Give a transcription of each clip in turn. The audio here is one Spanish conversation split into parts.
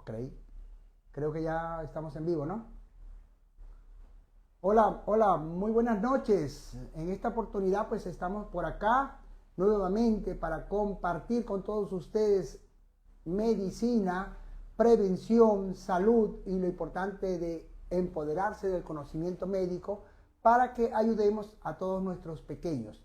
Ok, creo que ya estamos en vivo, ¿no? Hola, hola, muy buenas noches. En esta oportunidad pues estamos por acá nuevamente para compartir con todos ustedes medicina, prevención, salud y lo importante de empoderarse del conocimiento médico para que ayudemos a todos nuestros pequeños.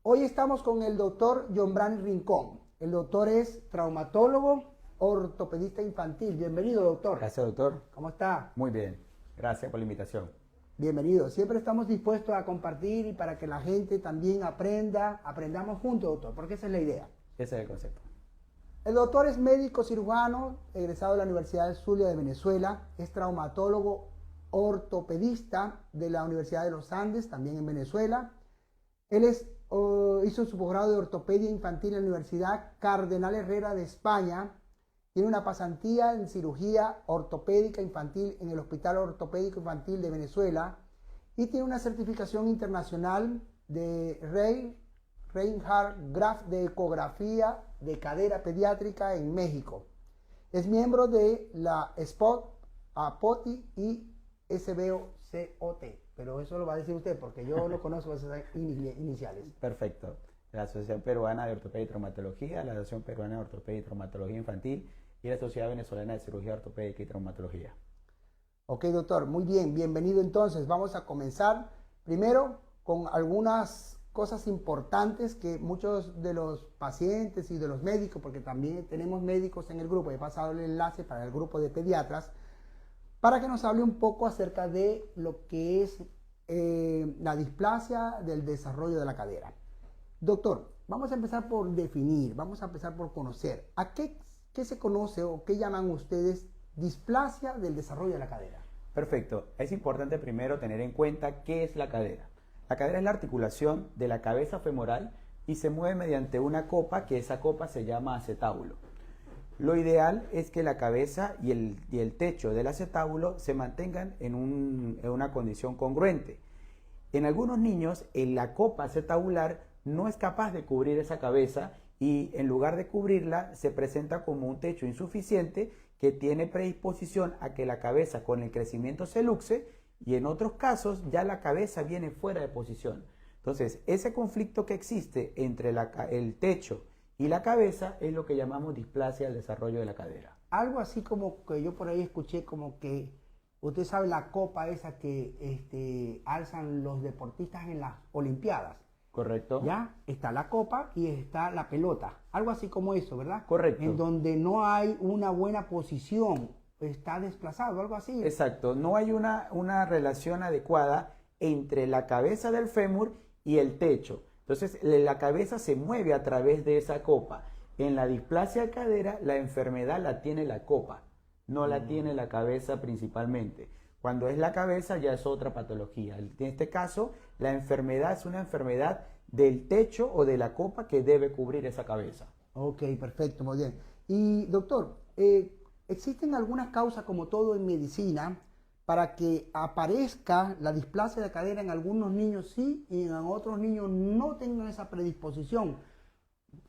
Hoy estamos con el doctor Jombran Rincón. El doctor es traumatólogo, ortopedista infantil. Bienvenido, doctor. Gracias, doctor. ¿Cómo está? Muy bien. Gracias por la invitación. Bienvenido. Siempre estamos dispuestos a compartir y para que la gente también aprendamos juntos, doctor, porque esa es la idea. Ese es el concepto. El doctor es médico cirujano, egresado de la Universidad del Zulia de Venezuela, es traumatólogo ortopedista de la Universidad de los Andes, también en Venezuela. Él hizo su posgrado de ortopedia infantil en la Universidad Cardenal Herrera de España. Tiene una pasantía en cirugía ortopédica infantil en el Hospital Ortopédico Infantil de Venezuela y tiene una certificación internacional de Reinhard Graf de ecografía de cadera pediátrica en México. Es miembro de la SPOT, APOTI y SBOCOT, pero eso lo va a decir usted porque yo no conozco esas iniciales. Perfecto. La Asociación Peruana de Ortopedia y Traumatología, la Asociación Peruana de Ortopedia y Traumatología Infantil y la Sociedad Venezolana de Cirugía Ortopédica y Traumatología. Ok, doctor, muy bien, bienvenido entonces. Vamos a comenzar primero con algunas cosas importantes que muchos de los pacientes y de los médicos, porque también tenemos médicos en el grupo, he pasado el enlace para el grupo de pediatras, para que nos hable un poco acerca de lo que es la displasia del desarrollo de la cadera. Doctor, vamos a empezar por definir, vamos a empezar por conocer. ¿Qué se conoce o qué llaman ustedes displasia del desarrollo de la cadera? Perfecto. Es importante primero tener en cuenta qué es la cadera. La cadera es la articulación de la cabeza femoral y se mueve mediante una copa, que esa copa se llama acetábulo. Lo ideal es que la cabeza y el techo del acetábulo se mantengan en una condición congruente. En algunos niños, la copa acetabular no es capaz de cubrir esa cabeza y en lugar de cubrirla se presenta como un techo insuficiente que tiene predisposición a que la cabeza con el crecimiento se luxe y en otros casos ya la cabeza viene fuera de posición. Entonces, ese conflicto que existe entre el techo y la cabeza es lo que llamamos displasia del desarrollo de la cadera. Algo así como que yo por ahí escuché como que, usted sabe la copa esa que alzan los deportistas en las Olimpiadas. ¿Correcto? Ya está la copa y está la pelota. Algo así como eso, ¿verdad? Correcto. En donde no hay una buena posición, está desplazado, algo así. Exacto. No hay una relación adecuada entre la cabeza del fémur y el techo. Entonces, la cabeza se mueve a través de esa copa. En la displasia de cadera, la enfermedad la tiene la copa, no la tiene la cabeza principalmente. Cuando es la cabeza ya es otra patología. En este caso, la enfermedad es una enfermedad del techo o de la copa que debe cubrir esa cabeza. Ok, perfecto, muy bien. Y doctor, ¿existen algunas causas, como todo en medicina, para que aparezca la displasia de cadera en algunos niños sí y en otros niños no tengan esa predisposición?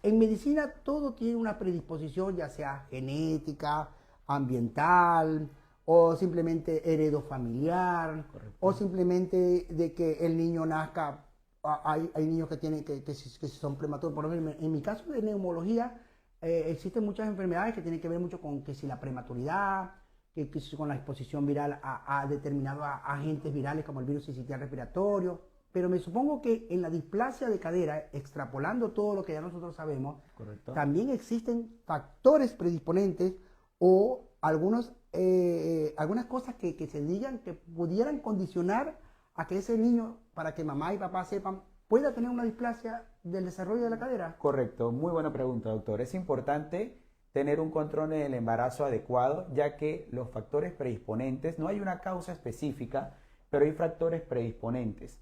En medicina todo tiene una predisposición, ya sea genética, ambiental, o simplemente heredofamiliar, o simplemente de que el niño nazca. Hay niños que tienen que son prematuros. Por ejemplo, en mi caso de neumología, existen muchas enfermedades que tienen que ver mucho con que si la prematuridad, que si con la exposición viral a determinados agentes virales como el virus sincitial respiratorio. Pero me supongo que en la displasia de cadera, extrapolando todo lo que ya nosotros sabemos, Correcto. también existen factores predisponentes o algunas cosas que se digan que pudieran condicionar a que ese niño, para que mamá y papá sepan, pueda tener una displasia del desarrollo de la cadera. Correcto, muy buena pregunta, doctor. Es importante tener un control del embarazo adecuado, ya que los factores predisponentes, no hay una causa específica, pero hay factores predisponentes.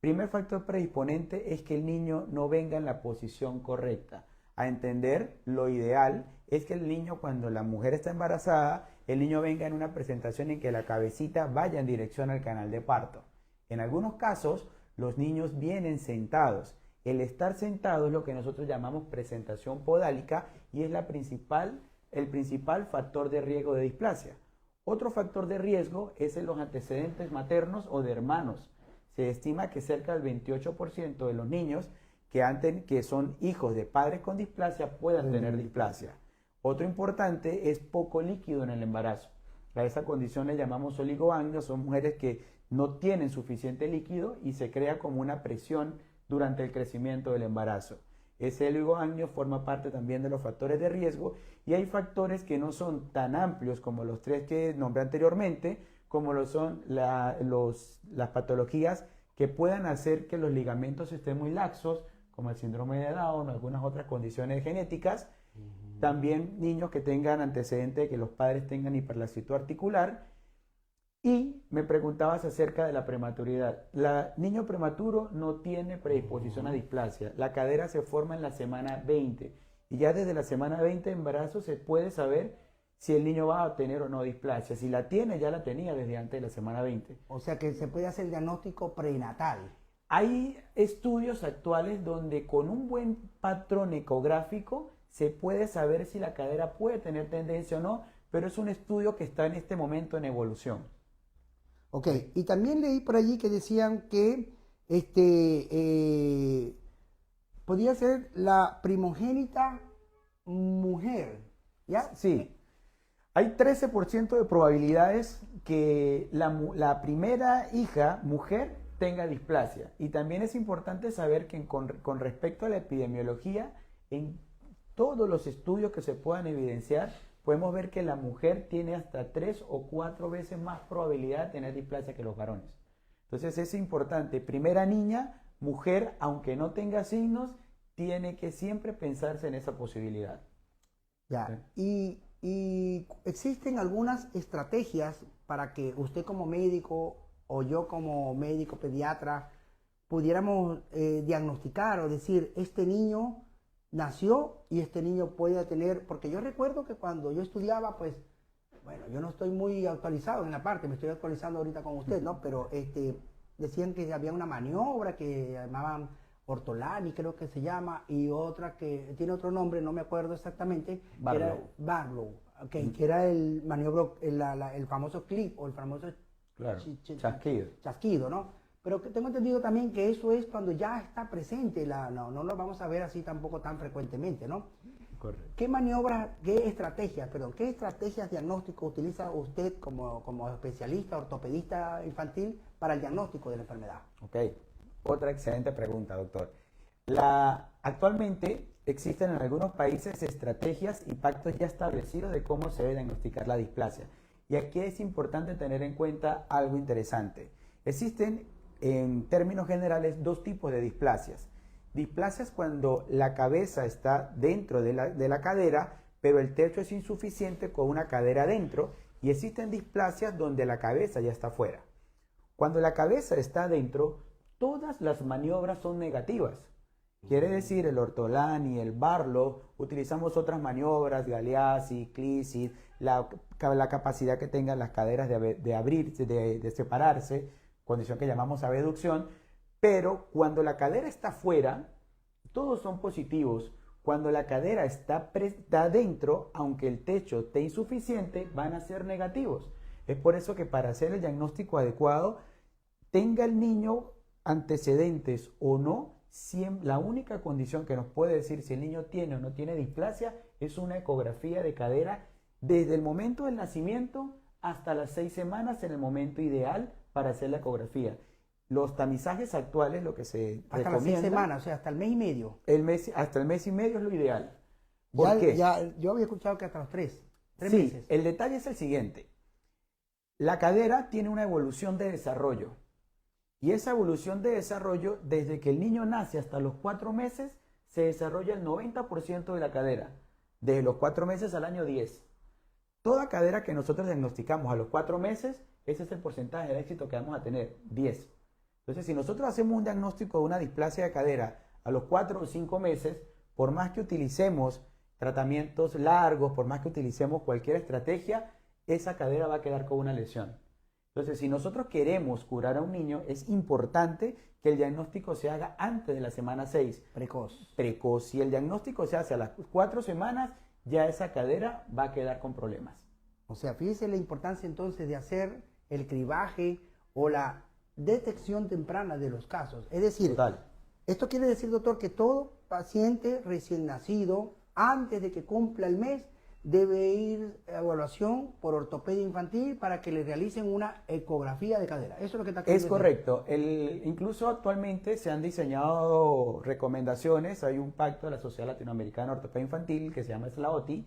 Primer factor predisponente es que el niño no venga en la posición correcta. A entender, lo ideal es que el niño, cuando la mujer está embarazada, el niño venga en una presentación en que la cabecita vaya en dirección al canal de parto. En algunos casos, los niños vienen sentados. El estar sentado es lo que nosotros llamamos presentación podálica y es la principal el principal factor de riesgo de displasia. Otro factor de riesgo es en los antecedentes maternos o de hermanos. Se estima que cerca del 28% de los niños que son hijos de padres con displasia puedan tener displasia. Otro importante es poco líquido en el embarazo. A esa condición le llamamos oligoamnios, son mujeres que no tienen suficiente líquido y se crea como una presión durante el crecimiento del embarazo. Ese oligoamnio forma parte también de los factores de riesgo y hay factores que no son tan amplios como los tres que nombré anteriormente, como lo son las patologías que puedan hacer que los ligamentos estén muy laxos, como el síndrome de Down o algunas otras condiciones genéticas. También niños que tengan antecedentes de que los padres tengan hiperlaxitud articular. Y me preguntabas acerca de la prematuridad. El niño prematuro no tiene predisposición a displasia. La cadera se forma en la semana 20. Y ya desde la semana 20 de embarazo se puede saber si el niño va a tener o no displasia. Si la tiene, ya la tenía desde antes de la semana 20. O sea que se puede hacer el diagnóstico prenatal. Hay estudios actuales donde con un buen patrón ecográfico se puede saber si la cadera puede tener tendencia o no, pero es un estudio que está en este momento en evolución. Ok, y también leí por allí que decían que podía ser la primogénita mujer, ¿ya? Sí, hay 13% de probabilidades que la primera hija, mujer, tenga displasia. Y también es importante saber que con respecto a la epidemiología, en todos los estudios que se puedan evidenciar, podemos ver que la mujer tiene hasta 3 o 4 veces más probabilidad de tener displasia que los varones. Entonces es importante, primera niña, mujer, aunque no tenga signos, tiene que siempre pensarse en esa posibilidad. Ya, y existen algunas estrategias para que usted como médico o yo como médico pediatra pudiéramos diagnosticar o decir, este niño nació y este niño puede tener, porque yo recuerdo que cuando yo estudiaba, pues, bueno, yo no estoy muy actualizado en la parte, me estoy actualizando ahorita con usted, ¿no? Pero decían que había una maniobra que llamaban Ortolani, creo que se llama, y otra que tiene otro nombre, no me acuerdo exactamente, Barlow. que era Barlow, okay, que era el maniobra, el famoso clip o el famoso Claro, chasquido. Chasquido, ¿no? Pero que tengo entendido también que eso es cuando ya está presente, no lo vamos a ver así tampoco tan frecuentemente, ¿no? Correcto. ¿Qué estrategias diagnóstico utiliza usted como especialista, ortopedista infantil para el diagnóstico de la enfermedad? Ok, otra excelente pregunta, doctor. Actualmente existen en algunos países estrategias y pactos ya establecidos de cómo se debe diagnosticar la displasia. Y aquí es importante tener en cuenta algo interesante. Existen, en términos generales, dos tipos de displasias. Displasias cuando la cabeza está dentro de la cadera, pero el techo es insuficiente con una cadera adentro, y existen displasias donde la cabeza ya está fuera. Cuando la cabeza está adentro, todas las maniobras son negativas. Quiere decir, el Ortolani, el Barlow, utilizamos otras maniobras, Galeazzi, Clissid, la capacidad que tengan las caderas de abrirse, de separarse, condición que llamamos abducción, pero cuando la cadera está fuera, todos son positivos. Cuando la cadera está dentro, aunque el techo esté insuficiente, van a ser negativos. Es por eso que para hacer el diagnóstico adecuado, tenga el niño antecedentes o no, la única condición que nos puede decir si el niño tiene o no tiene displasia es una ecografía de cadera desde el momento del nacimiento hasta las 6 semanas en el momento ideal para hacer la ecografía. Los tamizajes actuales, lo que se hasta recomienda... Hasta las 6 semanas, o sea, hasta el mes y medio. Hasta el mes y medio es lo ideal. ¿Por qué? Yo había escuchado que hasta los 3 meses. El detalle es el siguiente. La cadera tiene una evolución de desarrollo. Y esa evolución de desarrollo, desde que el niño nace hasta los 4 meses, se desarrolla el 90% de la cadera. Desde los 4 meses al año 10. Toda cadera que nosotros diagnosticamos a los 4 meses, ese es el porcentaje de éxito que vamos a tener, 10. Entonces, si nosotros hacemos un diagnóstico de una displasia de cadera a los 4 o 5 meses, por más que utilicemos tratamientos largos, por más que utilicemos cualquier estrategia, esa cadera va a quedar con una lesión. Entonces, si nosotros queremos curar a un niño, es importante que el diagnóstico se haga antes de la semana 6. Precoz. Si el diagnóstico se hace a las 4 semanas, ya esa cadera va a quedar con problemas. O sea, fíjese la importancia entonces de hacer el cribaje o la detección temprana de los casos. Es decir, Total. esto quiere decir, doctor, que todo paciente recién nacido, antes de que cumpla el mes, debe ir a evaluación por ortopedia infantil para que le realicen una ecografía de cadera. Eso es lo que está queriendo Es decir. correcto. Incluso actualmente se han diseñado recomendaciones. Hay un pacto de la Sociedad Latinoamericana de Ortopedia Infantil que se llama SLAOTI.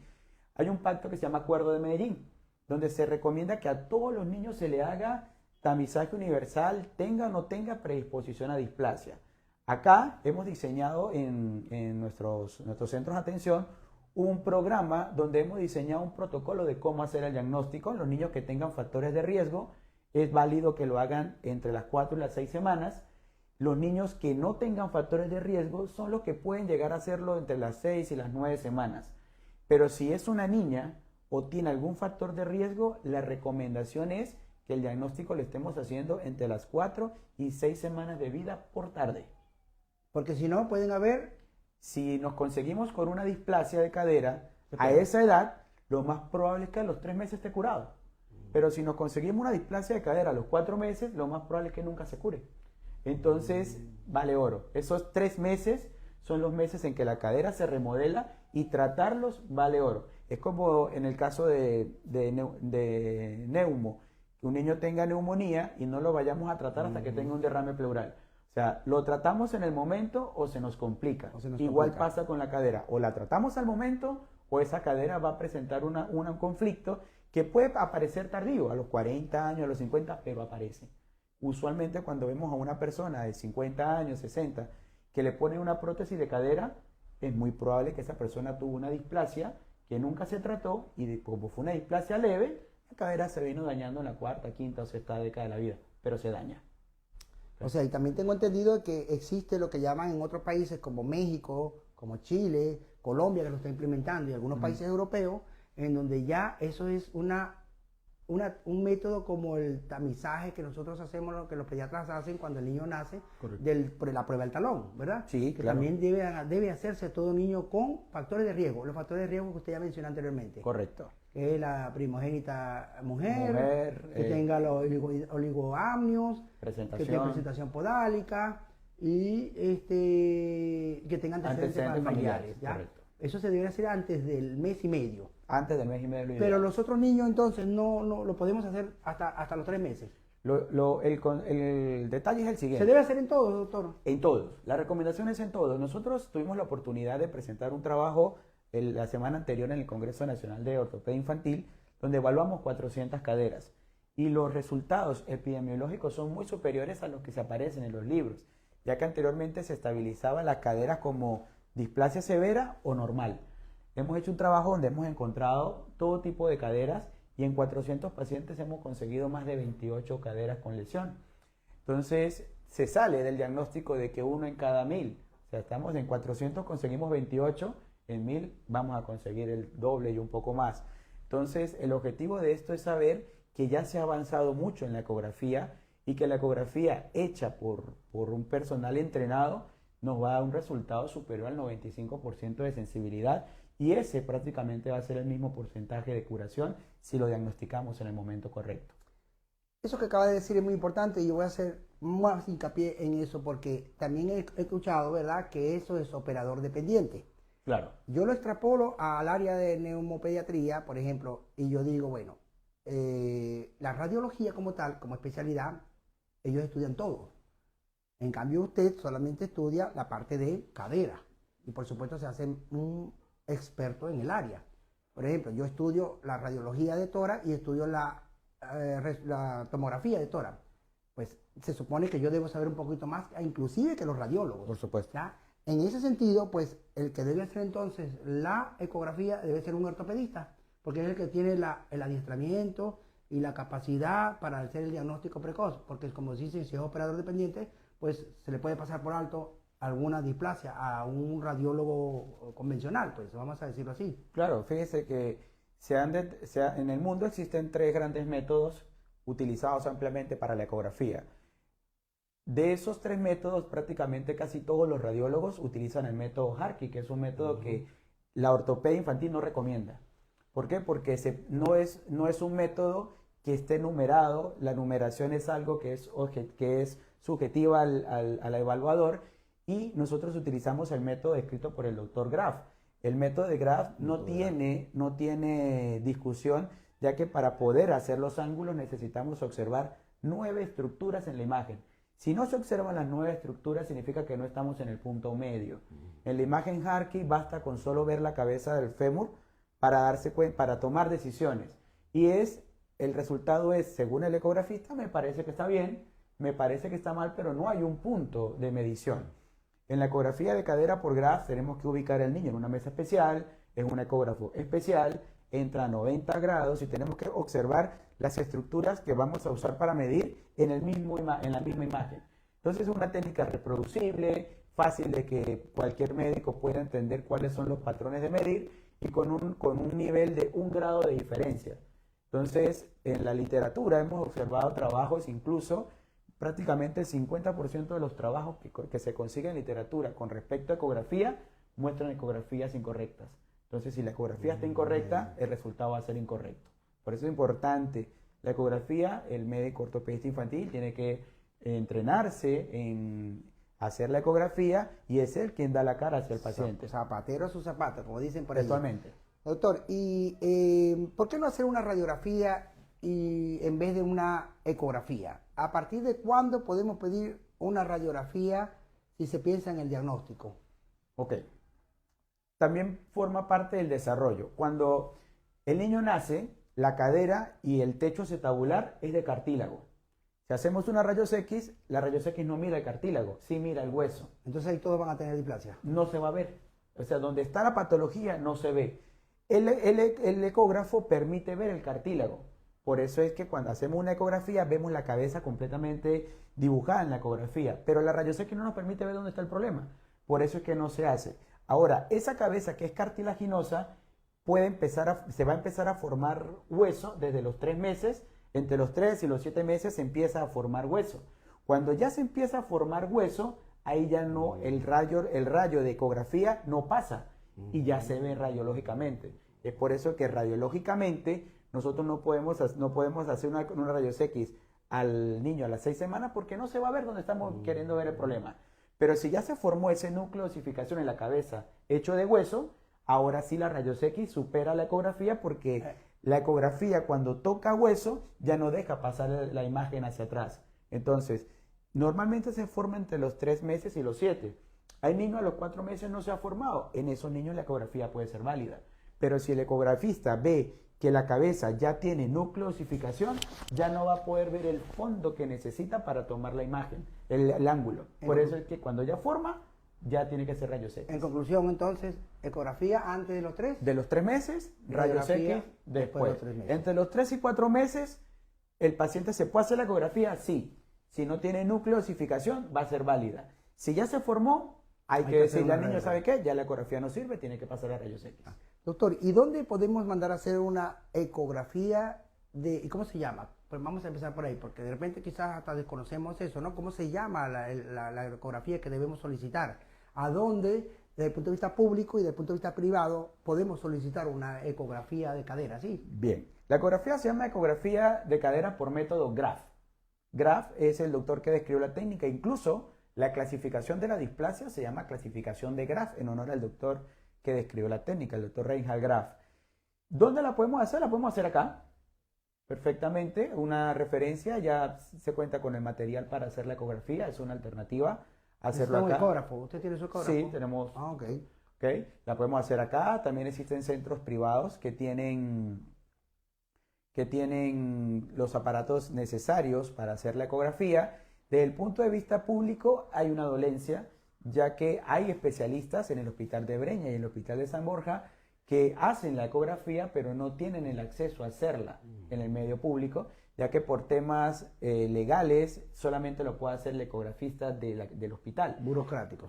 Hay un pacto que se llama Acuerdo de Medellín, donde se recomienda que a todos los niños se le haga tamizaje universal, tenga o no tenga predisposición a displasia. Acá hemos diseñado en nuestros centros de atención un programa donde hemos diseñado un protocolo de cómo hacer el diagnóstico. Los niños que tengan factores de riesgo, es válido que lo hagan entre las 4 y las 6 semanas. Los niños que no tengan factores de riesgo son los que pueden llegar a hacerlo entre las 6 y las 9 semanas. Pero si es una niña o tiene algún factor de riesgo, la recomendación es que el diagnóstico lo estemos haciendo entre las 4 y 6 semanas de vida por tarde. Porque si no, pueden haber... Si nos conseguimos con una displasia de cadera a esa edad, lo más probable es que a los 3 meses esté curado. Pero si nos conseguimos una displasia de cadera a los 4 meses, lo más probable es que nunca se cure. Entonces, vale oro. Esos 3 meses son los meses en que la cadera se remodela y tratarlos vale oro. Es como en el caso de neumo, que un niño tenga neumonía y no lo vayamos a tratar hasta que tenga un derrame pleural. O sea, lo tratamos en el momento o se nos complica. Igual pasa con la cadera. O la tratamos al momento o esa cadera va a presentar un conflicto que puede aparecer tardío, a los 40 años, a los 50, pero aparece. Usualmente cuando vemos a una persona de 50 años, 60, que le ponen una prótesis de cadera, es muy probable que esa persona tuvo una displasia que nunca se trató y como fue una displasia leve, la cadera se vino dañando en la cuarta, quinta o sexta década de la vida, pero se daña. O sea, y también tengo entendido que existe lo que llaman en otros países como México, como Chile, Colombia, que lo está implementando, y algunos países europeos, en donde ya eso es un método como el tamizaje que nosotros hacemos, lo que los pediatras hacen cuando el niño nace, por la prueba del talón, ¿verdad? Sí, que claro. también debe hacerse todo niño con factores de riesgo, los factores de riesgo que usted ya mencionó anteriormente. Correcto. Que es la primogénita mujer que tenga los oligoamnios, que tenga presentación podálica y que tenga antecedentes familiares. ¿Ya? Correcto. Eso se debe hacer antes del mes y medio. Antes del mes y medio. Pero los otros niños entonces no lo podemos hacer hasta los 3 meses. El detalle es el siguiente. ¿Se debe hacer en todos, doctor? En todos. La recomendación es en todos. Nosotros tuvimos la oportunidad de presentar un trabajo la semana anterior en el Congreso Nacional de Ortopedia Infantil, donde evaluamos 400 caderas. Y los resultados epidemiológicos son muy superiores a los que se aparecen en los libros, ya que anteriormente se estabilizaba la cadera como displasia severa o normal. Hemos hecho un trabajo donde hemos encontrado todo tipo de caderas y en 400 pacientes hemos conseguido más de 28 caderas con lesión. Entonces, se sale del diagnóstico de que 1 en cada 1000. O sea, estamos en 400, conseguimos 28, en 1000 vamos a conseguir el doble y un poco más. Entonces, el objetivo de esto es saber que ya se ha avanzado mucho en la ecografía y que la ecografía hecha por un personal entrenado nos va a dar un resultado superior al 95% de sensibilidad y ese prácticamente va a ser el mismo porcentaje de curación si lo diagnosticamos en el momento correcto. Eso que acaba de decir es muy importante y yo voy a hacer más hincapié en eso porque también he escuchado, ¿verdad?, que eso es operador dependiente. Claro. Yo lo extrapolo al área de neumopediatría, por ejemplo, y yo digo, bueno, la radiología como tal, como especialidad, ellos estudian todo. En cambio, usted solamente estudia la parte de cadera y por supuesto se hace un experto en el área. Por ejemplo, yo estudio la radiología de tórax y estudio la tomografía de tórax. Pues se supone que yo debo saber un poquito más, inclusive que los radiólogos. Por supuesto. ¿Ya? En ese sentido, pues el que debe hacer entonces la ecografía debe ser un ortopedista, porque es el que tiene el adiestramiento y la capacidad para hacer el diagnóstico precoz, porque como dicen, si es operador dependiente, pues se le puede pasar por alto alguna displasia a un radiólogo convencional, pues vamos a decirlo así. Claro, fíjese que en el mundo existen 3 grandes métodos utilizados ampliamente para la ecografía. De esos 3 métodos, prácticamente casi todos los radiólogos utilizan el método Harkey, que es un método que la ortopedia infantil no recomienda. ¿Por qué? Porque no es un método que esté numerado. La numeración es algo que es subjetiva al evaluador, y nosotros utilizamos el método descrito por el doctor Graf. El método de Graf no tiene discusión, ya que para poder hacer los ángulos necesitamos observar 9 estructuras en la imagen. Si no se observan las 9 estructuras, significa que no estamos en el punto medio. En la imagen Harkey basta con solo ver la cabeza del fémur para darse cuenta, para tomar decisiones. Y el resultado es, según el ecografista, me parece que está bien, me parece que está mal, pero no hay un punto de medición. En la ecografía de cadera por Graf tenemos que ubicar al niño en una mesa especial, en un ecógrafo especial, entra a 90 grados y tenemos que observar las estructuras que vamos a usar para medir en la misma imagen. Entonces es una técnica reproducible, fácil de que cualquier médico pueda entender cuáles son los patrones de medir, y con un nivel de 1 grado de diferencia. Entonces, en la literatura hemos observado trabajos, incluso prácticamente el 50% de los trabajos que se consiguen en literatura con respecto a ecografía muestran ecografías incorrectas. Entonces, si la ecografía está incorrecta, el resultado va a ser incorrecto. Por eso es importante la ecografía. El médico ortopedista infantil tiene que entrenarse en hacer la ecografía, y es él quien da la cara hacia el paciente. Zapatero a su zapato, como dicen por ahí. Actualmente. Doctor, ¿y por qué no hacer una radiografía en vez de una ecografía? ¿A partir de cuándo podemos pedir una radiografía si se piensa en el diagnóstico? Ok. También forma parte del desarrollo. Cuando el niño nace, la cadera y el techo acetabular es de cartílago. Si hacemos una rayos X, la rayos X no mira el cartílago, sí mira el hueso. Entonces ahí todos van a tener displasia. No se va a ver. O sea, donde está la patología no se ve. El ecógrafo permite ver el cartílago. Por eso es que cuando hacemos una ecografía vemos la cabeza completamente dibujada en la ecografía. Pero la rayos X no nos permite ver dónde está el problema. Por eso es que no se hace. Ahora, esa cabeza que es cartilaginosa se va a empezar a formar hueso desde los 3 meses. Entre los 3 y los 7 meses se empieza a formar hueso. Cuando ya se empieza a formar hueso, ahí ya no, el rayo de ecografía no pasa y ya se ve radiológicamente. Es por eso que radiológicamente nosotros no podemos hacer una rayos X al niño a las 6 semanas, porque no se va a ver dónde estamos queriendo ver el problema. Pero si ya se formó ese núcleo de osificación en la cabeza hecho de hueso, ahora sí la rayos X supera la ecografía, porque la ecografía, cuando toca hueso, ya no deja pasar la imagen hacia atrás. Entonces, normalmente se forma entre los 3 meses y los 7. Hay niños a los 4 meses no se ha formado. En esos niños la ecografía puede ser válida. Pero si el ecografista ve que la cabeza ya tiene núcleo de osificación, ya no va a poder ver el fondo que necesita para tomar la imagen, el ángulo. Por eso es que cuando ya forma, ya tiene que ser rayos X. En conclusión, entonces, ecografía antes de los 3. De los 3 meses, rayos X después. De los 3 meses. Entre los 3 y 4 meses, ¿el paciente se puede hacer la ecografía? Sí. Si no tiene núcleo de osificación, va a ser válida. Si ya se formó, hay que decirle al niño, ¿sabe qué? Ya la ecografía no sirve, tiene que pasar a rayos X. Doctor, ¿y dónde podemos mandar a hacer una ecografía y cómo se llama? Pues vamos a empezar por ahí, porque de repente quizás hasta desconocemos eso, ¿no? ¿Cómo se llama la ecografía que debemos solicitar? ¿A dónde, desde el punto de vista público y desde el punto de vista privado, podemos solicitar una ecografía de cadera? ¿Sí? Bien. La ecografía se llama ecografía de cadera por método Graf. Graf es el doctor que describió la técnica. Incluso la clasificación de la displasia se llama clasificación de Graf, en honor al doctor que describió la técnica, el doctor Reinhard Graf. ¿Dónde la podemos hacer? La podemos hacer acá. Perfectamente. Una referencia, ya se cuenta con el material para hacer la ecografía. Es una alternativa hacerlo acá. Ecógrafo? ¿Usted tiene su ecógrafo? Sí, tenemos. Ah, ok. Okay. La podemos hacer acá. También existen centros privados que tienen los aparatos necesarios para hacer la ecografía. Desde el punto de vista público hay una dolencia, ya que hay especialistas en el Hospital de Breña y en el Hospital de San Borja que hacen la ecografía, pero no tienen el acceso a hacerla en el medio público, ya que por temas legales solamente lo puede hacer el ecografista del hospital. Burocráticos.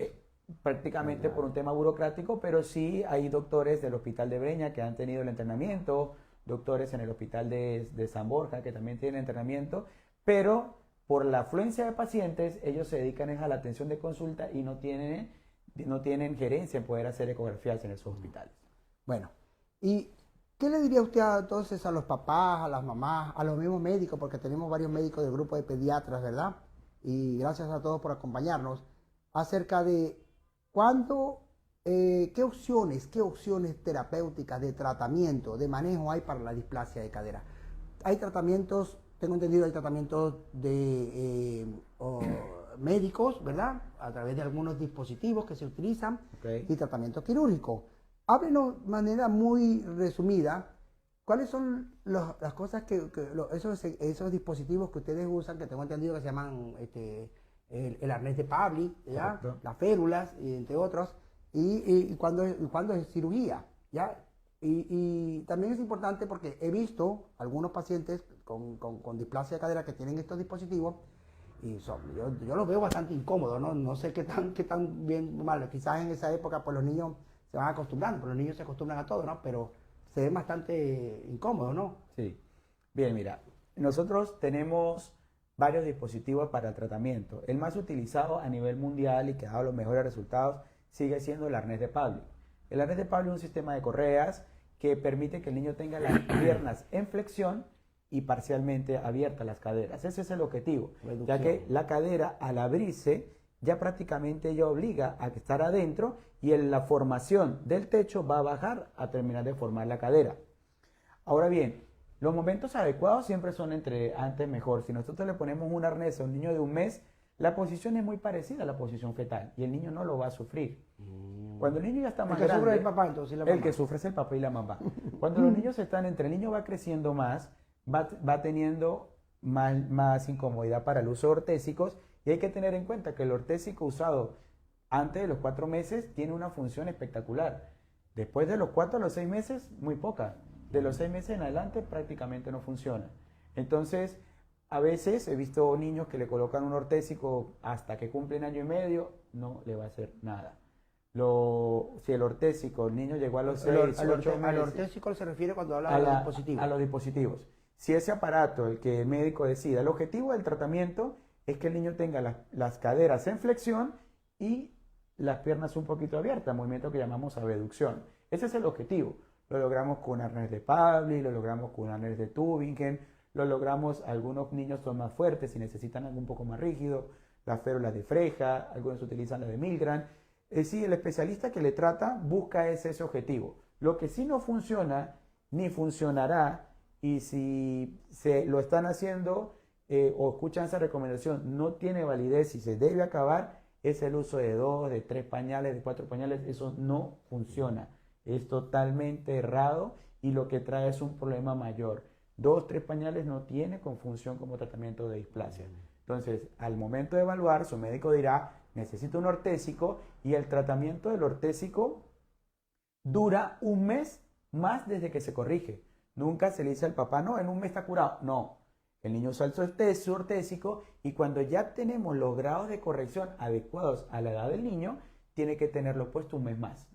Prácticamente por un tema burocrático, pero sí hay doctores del Hospital de Breña que han tenido el entrenamiento, doctores en el Hospital de San Borja que también tienen entrenamiento, pero por la afluencia de pacientes, ellos se dedican a la atención de consulta y no tienen gerencia en poder hacer ecografías en esos hospitales. Bueno, ¿y qué le diría usted entonces a los papás, a las mamás, a los mismos médicos, porque tenemos varios médicos del grupo de pediatras, ¿verdad? Y gracias a todos por acompañarnos, acerca de cuándo, qué opciones terapéuticas de tratamiento, de manejo hay para la displasia de cadera? Hay tratamientos, tengo entendido, hay tratamientos de médicos, ¿verdad? A través de algunos dispositivos que se utilizan Ok. y tratamientos quirúrgicos. Háblenos de manera muy resumida, ¿cuáles son las cosas esos dispositivos que ustedes usan, que tengo entendido que se llaman el arnés de Pavlik, ¿ya? Correcto. Las férulas, entre otros, y cuándo es cirugía, ¿ya? Y también es importante porque he visto algunos pacientes con displasia de cadera que tienen estos dispositivos y yo los veo bastante incómodos, ¿no? No sé qué tan bien o mal. Quizás en esa época pues los niños se van acostumbrando, pero los niños se acostumbran a todo, ¿no? Pero se ven bastante incómodos, ¿no? Sí. Bien, mira, nosotros tenemos varios dispositivos para el tratamiento. El más utilizado a nivel mundial y que ha dado los mejores resultados sigue siendo el arnés de Pavlik. El arnés de Pavlik es un sistema de correas que permite que el niño tenga las piernas en flexión y parcialmente abiertas las caderas. Ese es el objetivo, ya que la cadera al abrirse ya prácticamente ella obliga a estar adentro y en la formación del techo va a bajar a terminar de formar la cadera. Ahora bien, los momentos adecuados siempre son entre antes mejor. Si nosotros le ponemos un arnés a un niño de un mes, la posición es muy parecida a la posición fetal y el niño no lo va a sufrir. Cuando el niño ya está más grande, sufre el papá, entonces la el mamá. que sufre es el papá y la mamá. Cuando los niños están entre el niño va creciendo más, va teniendo más incomodidad para el uso de ortésicos y hay que tener en cuenta que el ortésico usado antes de los 4 meses tiene una función espectacular. Después de los 4 a los 6 meses, muy poca. De los 6 meses en adelante prácticamente no funciona. Entonces, a veces he visto niños que le colocan un ortésico hasta que cumplen año y medio, no le va a hacer nada. Si el ortésico, el niño llegó a los 6, 8 Al meses, ortésico se refiere cuando habla a, de los la- dispositivos. a los dispositivos. Si ese aparato, el que el médico decida, el objetivo del tratamiento es que el niño tenga las caderas en flexión y las piernas un poquito abiertas, movimiento que llamamos abducción. Ese es el objetivo. Lo logramos con arnés de Pavlik, lo logramos con arnés de Tübingen, lo logramos, algunos niños son más fuertes y necesitan algo un poco más rígido, las férulas de Freja, algunos utilizan las de Milgram. Es decir, el especialista que le trata busca ese objetivo. Lo que sí no funciona, ni funcionará, y si se lo están haciendo o escuchan esa recomendación, no tiene validez y se debe acabar, es el uso de 2, de 3 pañales, de 4 pañales. Eso no funciona. Es totalmente errado y lo que trae es un problema mayor. 2, 3 pañales no tiene con función como tratamiento de displasia. Entonces, al momento de evaluar, su médico dirá, necesito un ortésico y el tratamiento del ortésico dura un mes más desde que se corrige. Nunca se le dice al papá, no, en un mes está curado. No, el niño usa su ortésico y cuando ya tenemos los grados de corrección adecuados a la edad del niño, tiene que tenerlo puesto un mes más.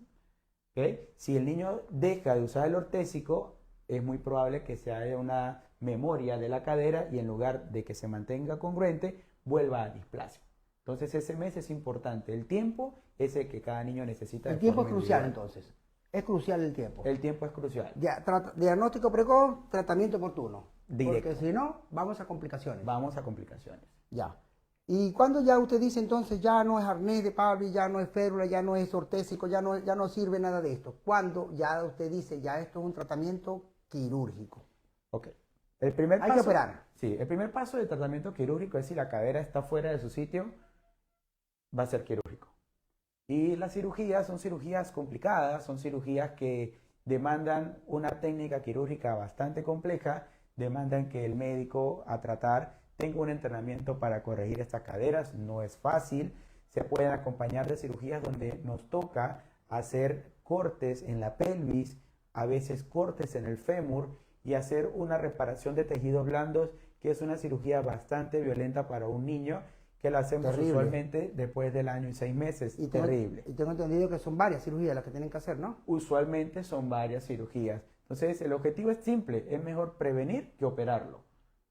¿Okay? Si el niño deja de usar el ortésico, es muy probable que se haga una memoria de la cadera y en lugar de que se mantenga congruente, vuelva a displasia. Entonces ese mes es importante. El tiempo es el que cada niño necesita. El tiempo es crucial entonces. Es crucial el tiempo. El tiempo es crucial. Ya, diagnóstico precoz, tratamiento oportuno. Directo. Porque si no, vamos a complicaciones. Vamos a complicaciones. Ya. Y cuando ya usted dice entonces ya no es arnés de Pavlik, ya no es férula, ya no es ortésico, ya no sirve nada de esto. Cuando ya usted dice ya esto es un tratamiento quirúrgico. Ok. El primer Hay paso, que operar. Sí, el primer paso del tratamiento quirúrgico es si la cadera está fuera de su sitio, va a ser quirúrgico. Y las cirugías son cirugías complicadas, son cirugías que demandan una técnica quirúrgica bastante compleja, demandan que el médico a tratar tenga un entrenamiento para corregir estas caderas, no es fácil, se pueden acompañar de cirugías donde nos toca hacer cortes en la pelvis, a veces cortes en el fémur y hacer una reparación de tejidos blandos, que es una cirugía bastante violenta para un niño, que la hacemos Terrible. usualmente después del año y 6 meses. Terrible. Y tengo entendido que son varias cirugías las que tienen que hacer, ¿no? Usualmente son varias cirugías. Entonces, el objetivo es simple, es mejor prevenir que operarlo.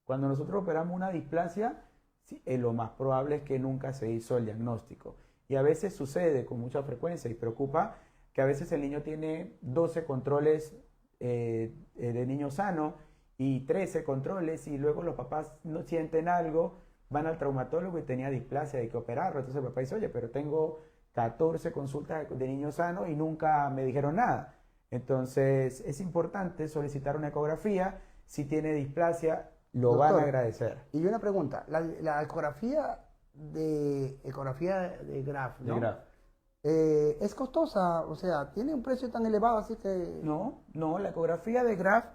Cuando nosotros operamos una displasia, sí, lo más probable es que nunca se hizo el diagnóstico. Y a veces sucede con mucha frecuencia y preocupa que a veces el niño tiene 12 controles de niño sano y 13 controles y luego los papás no sienten algo, van al traumatólogo y tenía displasia, hay que operarlo. Entonces el papá dice, oye, pero tengo 14 consultas de niño sano y nunca me dijeron nada. Entonces es importante solicitar una ecografía. Si tiene displasia, lo van a agradecer. Y una pregunta, la ecografía de Graf, ¿no? De Graf. Es costosa, o sea, tiene un precio tan elevado, así que... No, la ecografía de Graf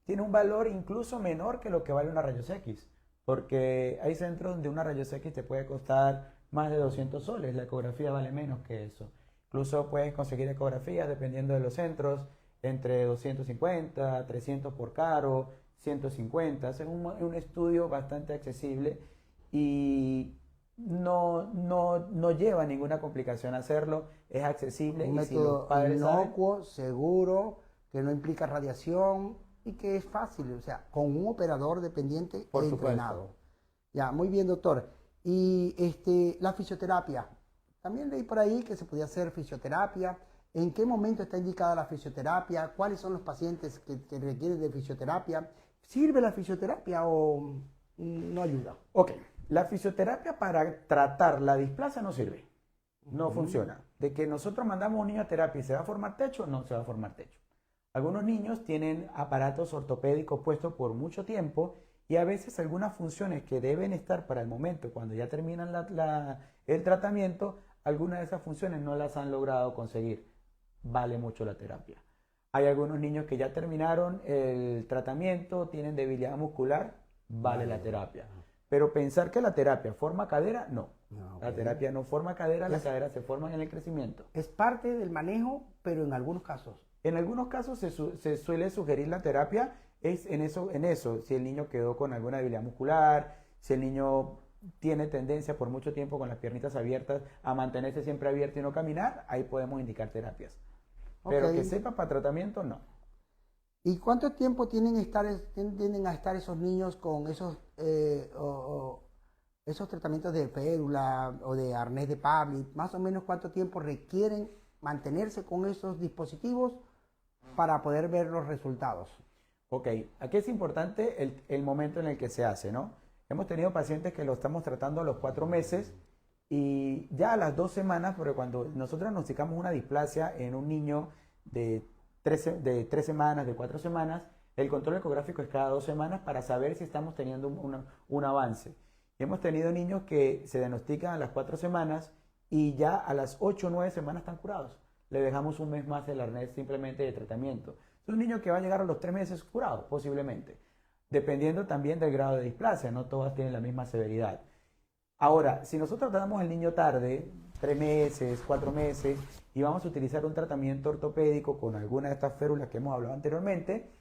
tiene un valor incluso menor que lo que vale una rayos X, porque hay centros donde una rayos X te puede costar más de 200 soles, la ecografía vale menos que eso. Incluso puedes conseguir ecografías, dependiendo de los centros, entre 250, 300 por caro, 150. Es un estudio bastante accesible y no lleva ninguna complicación hacerlo, es accesible. Un y si los método padres inocuo, seguro, que no implica radiación y que es fácil, o sea, con un operador dependiente Por e supuesto. entrenado. Ya, muy bien, doctor. Y la fisioterapia. También leí por ahí que se podía hacer fisioterapia. ¿En qué momento está indicada la fisioterapia? ¿Cuáles son los pacientes que requieren de fisioterapia? ¿Sirve la fisioterapia o no ayuda? Ok, la fisioterapia para tratar la displasia no sirve, no funciona. De que nosotros mandamos a un niño a terapia y se va a formar techo, no se va a formar techo. Algunos niños tienen aparatos ortopédicos puestos por mucho tiempo y a veces algunas funciones que deben estar para el momento, cuando ya terminan el tratamiento, algunas de esas funciones no las han logrado conseguir. Vale mucho la terapia. Hay algunos niños que ya terminaron el tratamiento, tienen debilidad muscular, vale la terapia. Pero pensar que la terapia forma cadera, no. La terapia no forma cadera, las caderas se forman en el crecimiento. Es parte del manejo, pero en algunos casos. En algunos casos se suele sugerir la terapia es en eso, si el niño quedó con alguna debilidad muscular, si el niño tiene tendencia por mucho tiempo con las piernitas abiertas a mantenerse siempre abierto y no caminar, ahí podemos indicar terapias. Pero que sepa para tratamiento, no. ¿Y cuánto tiempo tienden a estar esos niños con esos tratamientos de férula o de arnés de Pavlik? Más o menos, ¿cuánto tiempo requieren mantenerse con esos dispositivos para poder ver los resultados? Ok, aquí es importante el momento en el que se hace, ¿no? Hemos tenido pacientes que lo estamos tratando a los 4 meses y ya a las 2 semanas, porque cuando nosotros diagnosticamos una displasia en un niño de 3 semanas, de 4 semanas, el control ecográfico es cada 2 semanas para saber si estamos teniendo un avance. Y hemos tenido niños que se diagnostican a las 4 semanas y ya a las 8 o 9 semanas están curados. Le dejamos un mes más el arnés simplemente de tratamiento. Es un niño que va a llegar a los 3 meses curado, posiblemente. Dependiendo también del grado de displasia, no todas tienen la misma severidad. Ahora, si nosotros tratamos al niño tarde, 3 meses, 4 meses, y vamos a utilizar un tratamiento ortopédico con alguna de estas férulas que hemos hablado anteriormente,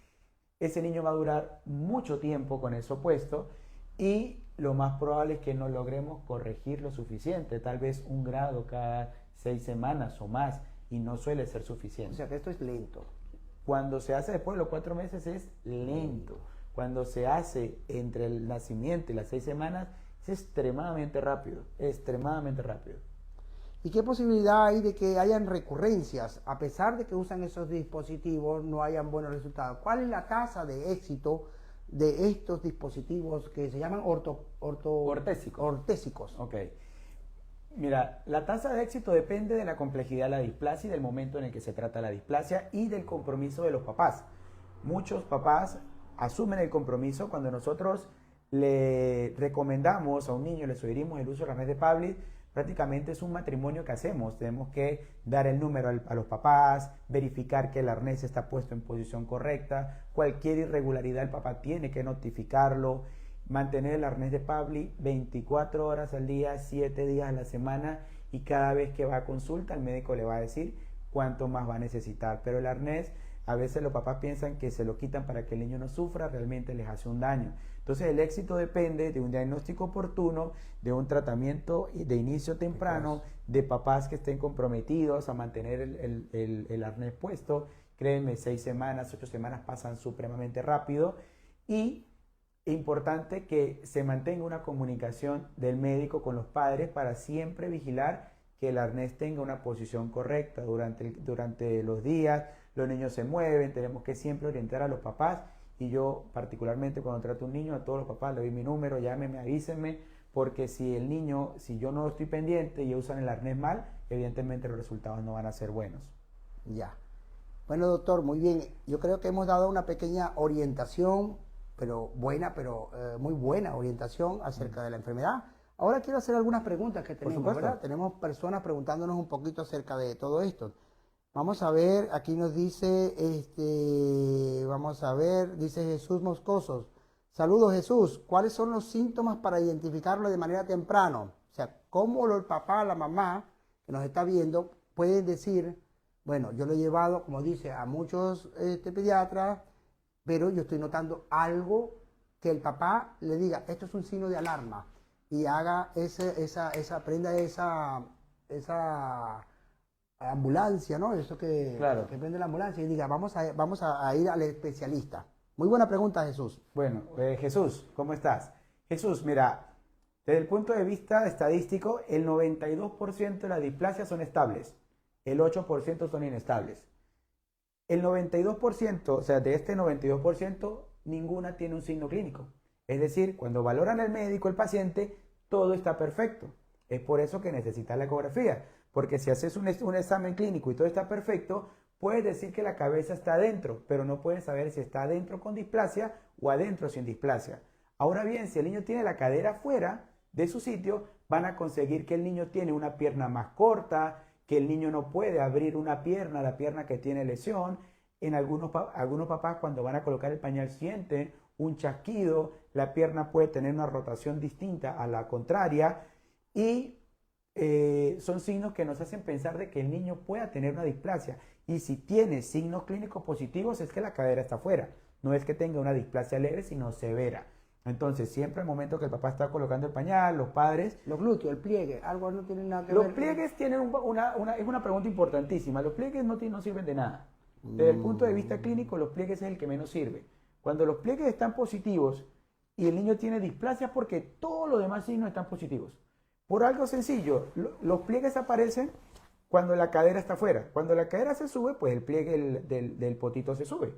ese niño va a durar mucho tiempo con eso puesto y lo más probable es que no logremos corregir lo suficiente, tal vez 1 grado cada 6 semanas o más, y no suele ser suficiente. O sea que esto es lento. Cuando se hace después de los 4 meses es lento. Cuando se hace entre el nacimiento y las 6 semanas es extremadamente rápido, extremadamente rápido. ¿Y qué posibilidad hay de que hayan recurrencias? A pesar de que usan esos dispositivos, no hayan buenos resultados. ¿Cuál es la tasa de éxito de estos dispositivos que se llaman ortésicos? Ok. Mira, la tasa de éxito depende de la complejidad de la displasia y del momento en el que se trata la displasia y del compromiso de los papás. Muchos papás asumen el compromiso cuando nosotros le recomendamos a un niño, le sugerimos el uso del arnés de Pavlik. Prácticamente es un matrimonio que hacemos. Tenemos que dar el número a los papás, verificar que el arnés está puesto en posición correcta. Cualquier irregularidad el papá tiene que notificarlo. Mantener el arnés de Pavlik 24 horas al día, 7 días a la semana, y cada vez que va a consulta el médico le va a decir cuánto más va a necesitar. Pero el arnés, a veces los papás piensan que se lo quitan para que el niño no sufra, realmente les hace un daño. Entonces el éxito depende de un diagnóstico oportuno, de un tratamiento de inicio temprano, de papás que estén comprometidos a mantener el arnés puesto. Créanme, 6 semanas, 8 semanas pasan supremamente rápido, y es importante que se mantenga una comunicación del médico con los padres para siempre vigilar que el arnés tenga una posición correcta durante los días. Los niños se mueven, tenemos que siempre orientar a los papás. Y yo, particularmente, cuando trato a un niño, a todos los papás le doy mi número, llámenme, avísenme, porque si yo no estoy pendiente y usan el arnés mal, evidentemente los resultados no van a ser buenos. Ya. Bueno, doctor, muy bien. Yo creo que hemos dado una pequeña orientación, pero muy buena orientación acerca de la enfermedad. Ahora quiero hacer algunas preguntas que tenemos, ¿verdad? Tenemos personas preguntándonos un poquito acerca de todo esto. Vamos a ver, aquí nos dice, dice Jesús Moscosos. Saludos, Jesús. ¿Cuáles son los síntomas para identificarlo de manera temprana? O sea, ¿cómo el papá, la mamá que nos está viendo pueden decir, bueno, yo lo he llevado, como dice, a muchos pediatras, pero yo estoy notando algo que el papá le diga, esto es un signo de alarma, y haga prenda esa ambulancia, ¿no? Eso Claro. que prende la ambulancia y diga, vamos a ir al especialista. Muy buena pregunta, Jesús. Bueno, Jesús, ¿cómo estás? Jesús, mira, desde el punto de vista estadístico, el 92% de las displasias son estables, el 8% son inestables. El 92%, o sea, de este 92%, ninguna tiene un signo clínico. Es decir, cuando valoran el médico, el paciente, todo está perfecto. Es por eso que necesitas la ecografía, porque si haces un examen clínico y todo está perfecto, puedes decir que la cabeza está adentro, pero no puedes saber si está adentro con displasia o adentro sin displasia. Ahora bien, si el niño tiene la cadera fuera de su sitio, van a conseguir que el niño tiene una pierna más corta, que el niño no puede abrir una pierna, la pierna que tiene lesión. En algunos papás cuando van a colocar el pañal sienten un chasquido, la pierna puede tener una rotación distinta a la contraria y son signos que nos hacen pensar de que el niño pueda tener una displasia. Y si tiene signos clínicos positivos es que la cadera está fuera, no es que tenga una displasia leve, sino severa. Entonces, siempre al momento que el papá está colocando el pañal, los padres... Los glúteos, el pliegue, algo no tiene nada que Los ver. pliegues tienen es una pregunta importantísima. Los pliegues no sirven de nada. Desde el punto de vista clínico, los pliegues es el que menos sirve. Cuando los pliegues están positivos y el niño tiene displasia es porque todos los demás signos están positivos. Por algo sencillo, los pliegues aparecen cuando la cadera está fuera. Cuando la cadera se sube, pues el pliegue del potito se sube.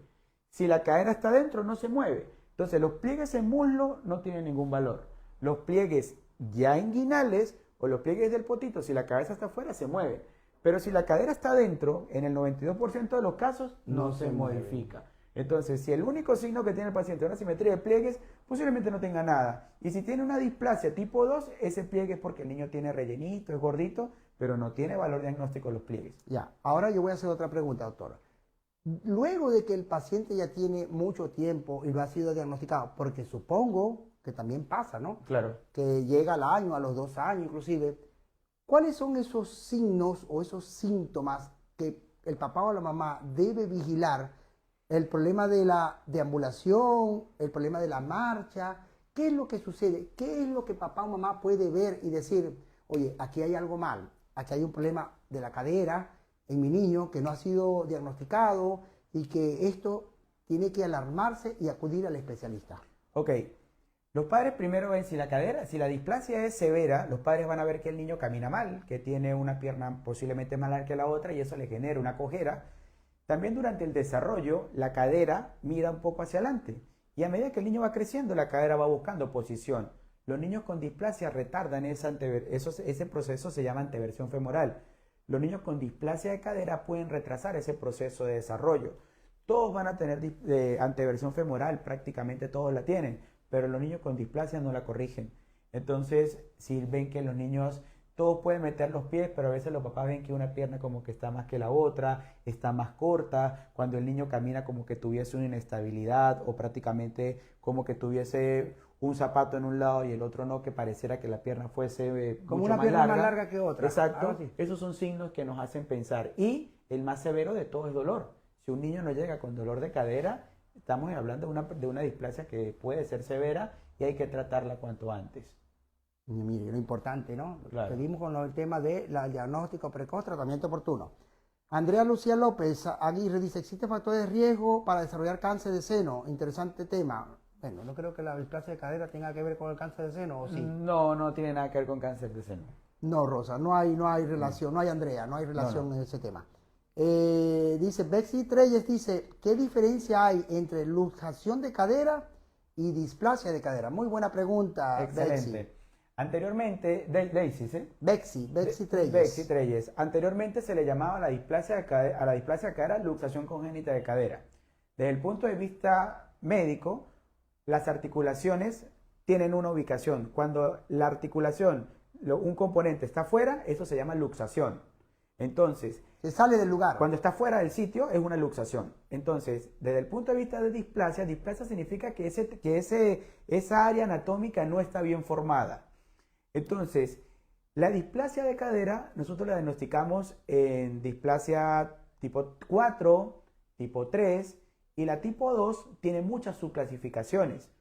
Si la cadera está dentro, no se mueve. Entonces, los pliegues en muslo no tienen ningún valor. Los pliegues ya inguinales o los pliegues del potito, si la cabeza está afuera, se mueven. Pero si la cadera está dentro, en el 92% de los casos, no se modifica. Entonces, si el único signo que tiene el paciente es una simetría de pliegues, posiblemente no tenga nada. Y si tiene una displasia tipo 2, ese pliegue es porque el niño tiene rellenito, es gordito, pero no tiene valor diagnóstico los pliegues. Ya, ahora yo voy a hacer otra pregunta, doctora. Luego de que el paciente ya tiene mucho tiempo y lo ha sido diagnosticado, porque supongo que también pasa, ¿no? Claro. Que llega al año, a los 2 años inclusive, ¿cuáles son esos signos o esos síntomas que el papá o la mamá debe vigilar? El problema de la deambulación, el problema de la marcha, ¿qué es lo que sucede? ¿Qué es lo que papá o mamá puede ver y decir, oye, aquí hay algo mal, aquí hay un problema de la cadera en mi niño que no ha sido diagnosticado y que esto tiene que alarmarse y acudir al especialista? Ok, los padres primero ven si la displasia es severa, los padres van a ver que el niño camina mal, que tiene una pierna posiblemente más larga que la otra y eso le genera una cojera. También durante el desarrollo, la cadera mira un poco hacia adelante y a medida que el niño va creciendo, la cadera va buscando posición. Los niños con displasia retardan ese proceso, se llama anteversión femoral. Los niños con displasia de cadera pueden retrasar ese proceso de desarrollo. Todos van a tener anteversión femoral, prácticamente todos la tienen, pero los niños con displasia no la corrigen. Entonces, si ven que los niños, todos pueden meter los pies, pero a veces los papás ven que una pierna como que está más que la otra, está más corta, cuando el niño camina como que tuviese una inestabilidad o prácticamente como que tuviese un zapato en un lado y el otro no, que pareciera que la pierna fuese como mucho una pierna más larga que otra. Exacto, esos son signos que nos hacen pensar. Y el más severo de todo es dolor. Si un niño no llega con dolor de cadera, estamos hablando de una displasia que puede ser severa y hay que tratarla cuanto antes. Mire, lo importante, ¿no? Claro. Seguimos con el tema del diagnóstico precoz, tratamiento oportuno. Andrea Lucía López Aguirre dice, ¿existe factores de riesgo para desarrollar cáncer de seno? Interesante tema. Bueno, no creo que la displasia de cadera tenga que ver con el cáncer de seno, ¿o sí? No, no tiene nada que ver con cáncer de seno. No, Rosa, no hay relación, no hay Andrea, no hay relación en ese tema. Dice Bexy Treyes, dice, ¿qué diferencia hay entre luxación de cadera y displasia de cadera? Muy buena pregunta, Excelente. Bexy. Anteriormente, Daisy, ¿sí? Bexy Treyes. Bexy Treyes. Anteriormente se le llamaba a la displasia de cadera luxación congénita de cadera. Desde el punto de vista médico, las articulaciones tienen una ubicación. Cuando la articulación, un componente está fuera, eso se llama luxación. Entonces, Se sale del lugar. cuando está fuera del sitio es una luxación. Entonces, desde el punto de vista de displasia, displasia significa que esa área anatómica no está bien formada. Entonces, la displasia de cadera, nosotros la diagnosticamos en displasia tipo 4, tipo 3, y la tipo 2 tiene muchas subclasificaciones.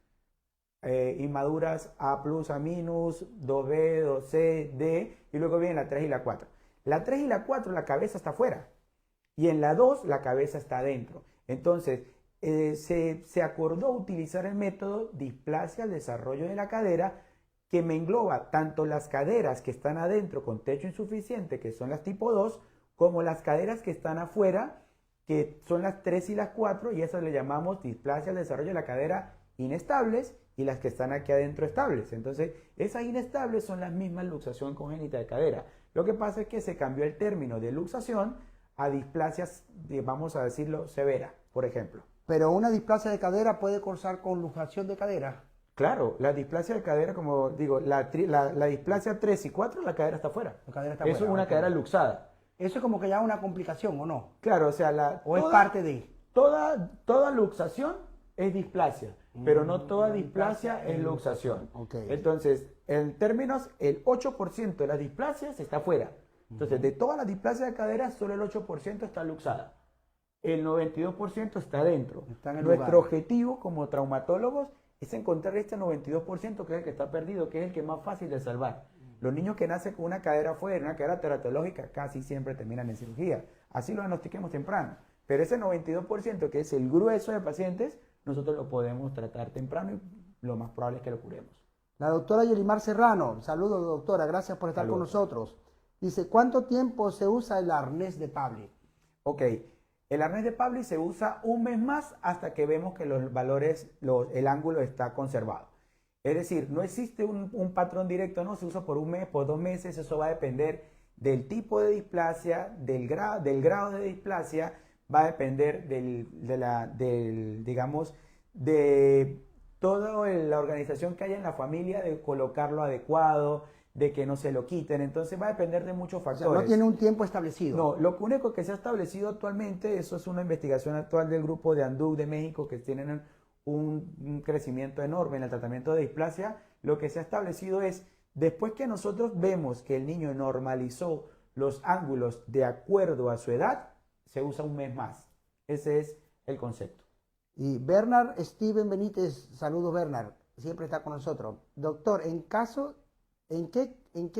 Inmaduras A+, A-, 2B, 2C, D, y luego viene la 3 y la 4. La 3 y la 4, la cabeza está afuera, y en la 2, la cabeza está adentro. Entonces, se acordó utilizar el método displasia al desarrollo de la cadera, que me engloba tanto las caderas que están adentro con techo insuficiente, que son las tipo 2, como las caderas que están afuera, que son las 3 y las 4, y esas le llamamos displasia al desarrollo de la cadera inestables, y las que están aquí adentro estables. Entonces, esas inestables son las mismas luxación congénita de cadera. Lo que pasa es que se cambió el término de luxación a displasias, vamos a decirlo, severa, por ejemplo. Pero una displasia de cadera puede cursar con luxación de cadera. Claro, la displasia de cadera, como digo, la displasia 3 y 4, la cadera está afuera. La cadera está Eso fuera, es una ok. cadera luxada. Eso es como que ya una complicación, ¿o no? Claro, o sea, ¿O es parte de? toda luxación es displasia, pero no toda displasia es luxación. Ok. Entonces, en términos, el 8% de las displasias está fuera. Entonces, de todas las displasias de cadera, solo el 8% está luxada. El 92% está dentro. Está en el Nuestro lugar. objetivo como traumatólogos es encontrar este 92% que es el que está perdido, que es el que es más fácil de salvar. Los niños que nacen con una cadera fuera, una cadera teratológica, casi siempre terminan en cirugía. Así lo diagnostiquemos temprano. Pero ese 92%, que es el grueso de pacientes, nosotros lo podemos tratar temprano y lo más probable es que lo curemos. La doctora Yolimar Serrano, saludos doctora, gracias por estar con nosotros. Dice, ¿cuánto tiempo se usa el arnés de Pavlik? Ok, el arnés de Pavlik se usa un mes más hasta que vemos que los valores, el ángulo está conservado. Es decir, no existe un patrón directo, no se usa por un mes, por 2 meses, eso va a depender del tipo de displasia, del grado de displasia, va a depender digamos, de toda la organización que haya en la familia, de colocarlo adecuado, de que no se lo quiten. Entonces va a depender de muchos O factores. sea, no tiene un tiempo establecido. No, lo único que se ha establecido actualmente, eso es una investigación actual del grupo de Anduc de México, que tienen un crecimiento enorme en el tratamiento de displasia. Lo que se ha establecido es, después que nosotros vemos que el niño normalizó los ángulos de acuerdo a su edad, se usa un mes más. Ese es el concepto. Y Bernard Steven Benítez, saludos Bernard, siempre está con nosotros. Doctor, en qué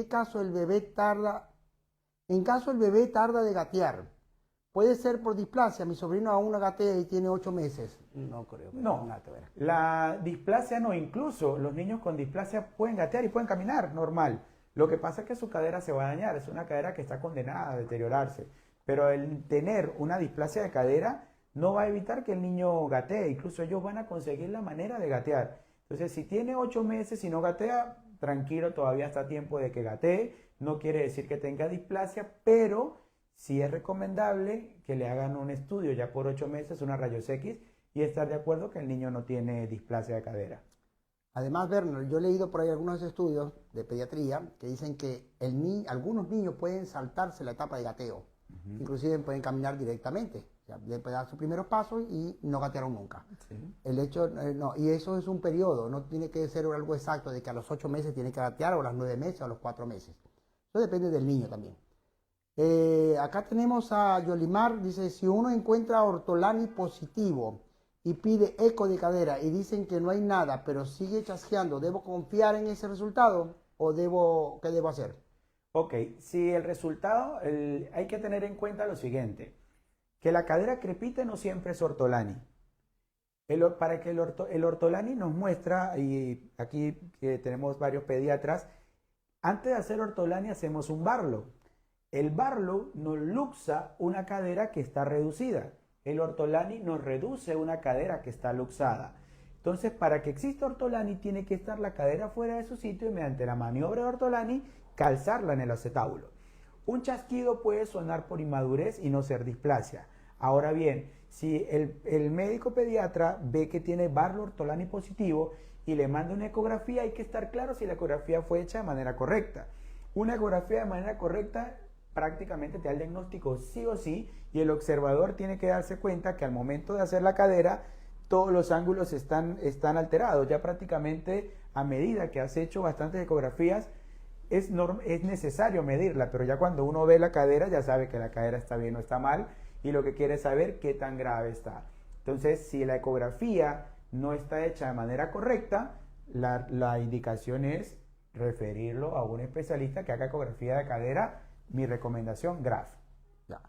caso el bebé tarda de gatear? ¿Puede ser por displasia? Mi sobrino aún no gatea y tiene 8 meses. No creo. No, la displasia no, incluso los niños con displasia pueden gatear y pueden caminar normal. Lo que pasa es que su cadera se va a dañar, es una cadera que está condenada a deteriorarse. Pero el tener una displasia de cadera no va a evitar que el niño gatee, incluso ellos van a conseguir la manera de gatear. Entonces, si tiene 8 meses y no gatea, tranquilo, todavía está a tiempo de que gatee. No quiere decir que tenga displasia, pero sí es recomendable que le hagan un estudio ya por 8 meses, una rayos X, y estar de acuerdo que el niño no tiene displasia de cadera. Además, Bernard, yo he leído por ahí algunos estudios de pediatría que dicen que algunos niños pueden saltarse la etapa de gateo. Inclusive pueden caminar directamente. O sea, le pueden dar sus primeros pasos y no gatearon nunca. Sí. El hecho, no, y eso es un periodo, no tiene que ser algo exacto de que a los 8 meses tiene que gatear, o a los 9 meses, o a los 4 meses. Eso depende del niño también. Acá tenemos a Yolimar, dice, si uno encuentra ortolani positivo y pide eco de cadera y dicen que no hay nada, pero sigue chasqueando, ¿debo confiar en ese resultado o qué debo hacer? Ok, si el resultado, hay que tener en cuenta lo siguiente, que la cadera crepite no siempre es ortolani. Para que el ortolani nos muestra, y aquí que tenemos varios pediatras, Antes de hacer ortolania hacemos un Barlow. El Barlow nos luxa una cadera que está reducida. El ortolani nos reduce una cadera que está luxada. Entonces, para que exista ortolani, tiene que estar la cadera fuera de su sitio y mediante la maniobra de ortolani, calzarla en el acetábulo. Un chasquido puede sonar por inmadurez y no ser displasia. Ahora bien, si el médico pediatra ve que tiene Barlow ortolani positivo y le manda una ecografía, hay que estar claro si la ecografía fue hecha de manera correcta. Una ecografía de manera correcta prácticamente te da el diagnóstico sí o sí, y el observador tiene que darse cuenta que al momento de hacer la cadera todos los ángulos están alterados. Ya prácticamente a medida que has hecho bastantes ecografías es necesario medirla, pero ya cuando uno ve la cadera ya sabe que la cadera está bien o está mal, y lo que quiere es saber qué tan grave está. Entonces, si la ecografía no está hecha de manera correcta, la indicación es referirlo a un especialista que haga ecografía de cadera. Mi recomendación, Graf. Ya.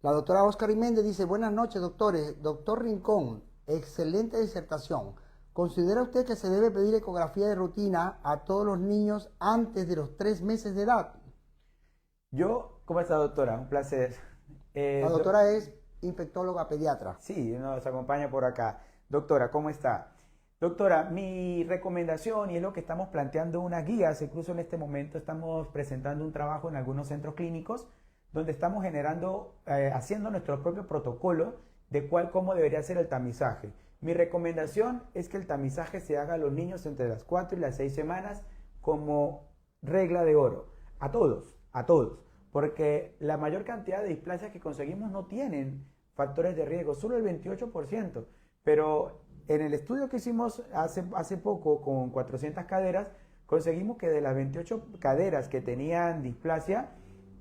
La doctora Oscar Méndez dice, buenas noches, doctores. Doctor Rincón, excelente disertación. ¿Considera usted que se debe pedir ecografía de rutina a todos los niños antes de los 3 meses de edad? ¿Cómo está, doctora? Un placer. La doctora es infectóloga pediatra. Sí, nos acompaña por acá. Doctora, ¿cómo está? Doctora, mi recomendación, y es lo que estamos planteando unas guías, incluso en este momento estamos presentando un trabajo en algunos centros clínicos, donde estamos generando, haciendo nuestro propio protocolo de cómo debería ser el tamizaje. Mi recomendación es que el tamizaje se haga a los niños entre las 4 y las 6 semanas como regla de oro. A todos. Porque la mayor cantidad de displasias que conseguimos no tienen factores de riesgo, solo el 28%. Pero en el estudio que hicimos hace poco con 400 caderas, conseguimos que de las 28 caderas que tenían displasia,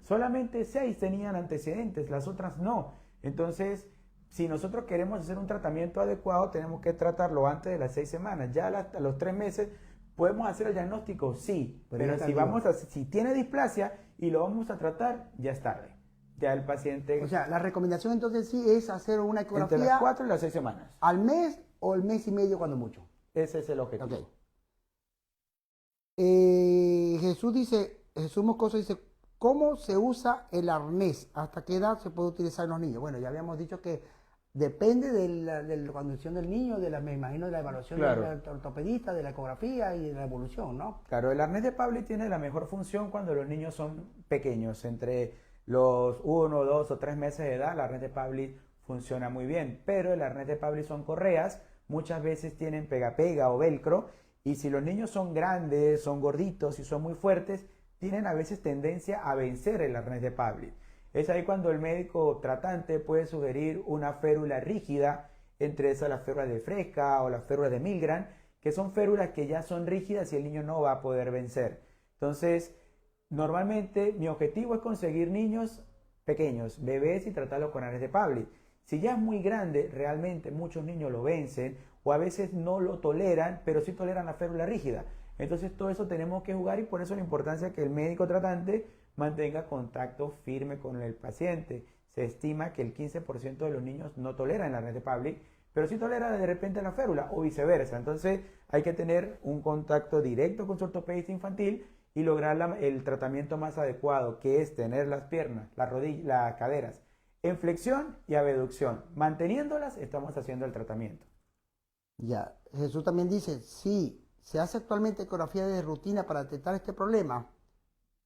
solamente 6 tenían antecedentes, las otras no. Entonces, si nosotros queremos hacer un tratamiento adecuado, tenemos que tratarlo antes de las 6 semanas. Ya a los 3 meses, ¿podemos hacer el diagnóstico? Sí, pero si tiene displasia y lo vamos a tratar, ya es tarde. Ya el paciente... O sea, la recomendación entonces sí es hacer una ecografía... Entre las 4 y las 6 semanas. ¿Al mes o el mes y medio cuando mucho? Ese es el objetivo. Okay. Jesús Moscoso dice, ¿cómo se usa el arnés? ¿Hasta qué edad se puede utilizar en los niños? Bueno, ya habíamos dicho que depende de la condición del niño, me imagino de la evaluación Claro. del ortopedista, de la ecografía y de la evolución, ¿no? Claro, el arnés de Pauli tiene la mejor función cuando los niños son pequeños, entre los 1, 2 o 3 meses de edad. El arnés de Pauli funciona muy bien, pero el arnés de Pauli son correas, muchas veces tienen pega-pega o velcro, y si los niños son grandes, son gorditos y son muy fuertes, tienen a veces tendencia a vencer el arnés de Pauli. Es ahí cuando el médico tratante puede sugerir una férula rígida, entre esas las férulas de Fresca o las férulas de Milgram, que son férulas que ya son rígidas y el niño no va a poder vencer. Entonces, normalmente mi objetivo es conseguir niños pequeños, bebés, y tratarlos con arnés de Pauli. Si ya es muy grande, realmente muchos niños lo vencen o a veces no lo toleran, pero sí toleran la férula rígida. Entonces todo eso tenemos que jugar, y por eso la importancia que el médico tratante mantenga contacto firme con el paciente. Se estima que el 15% de los niños no toleran el arnés de Pauli, pero sí tolera de repente la férula o viceversa. Entonces hay que tener un contacto directo con su ortopedista infantil y lograr el tratamiento más adecuado, que es tener las piernas, las rodillas, las caderas en flexión y abducción. Manteniéndolas, estamos haciendo el tratamiento. Ya, Jesús también dice, sí, se hace actualmente ecografía de rutina para detectar este problema.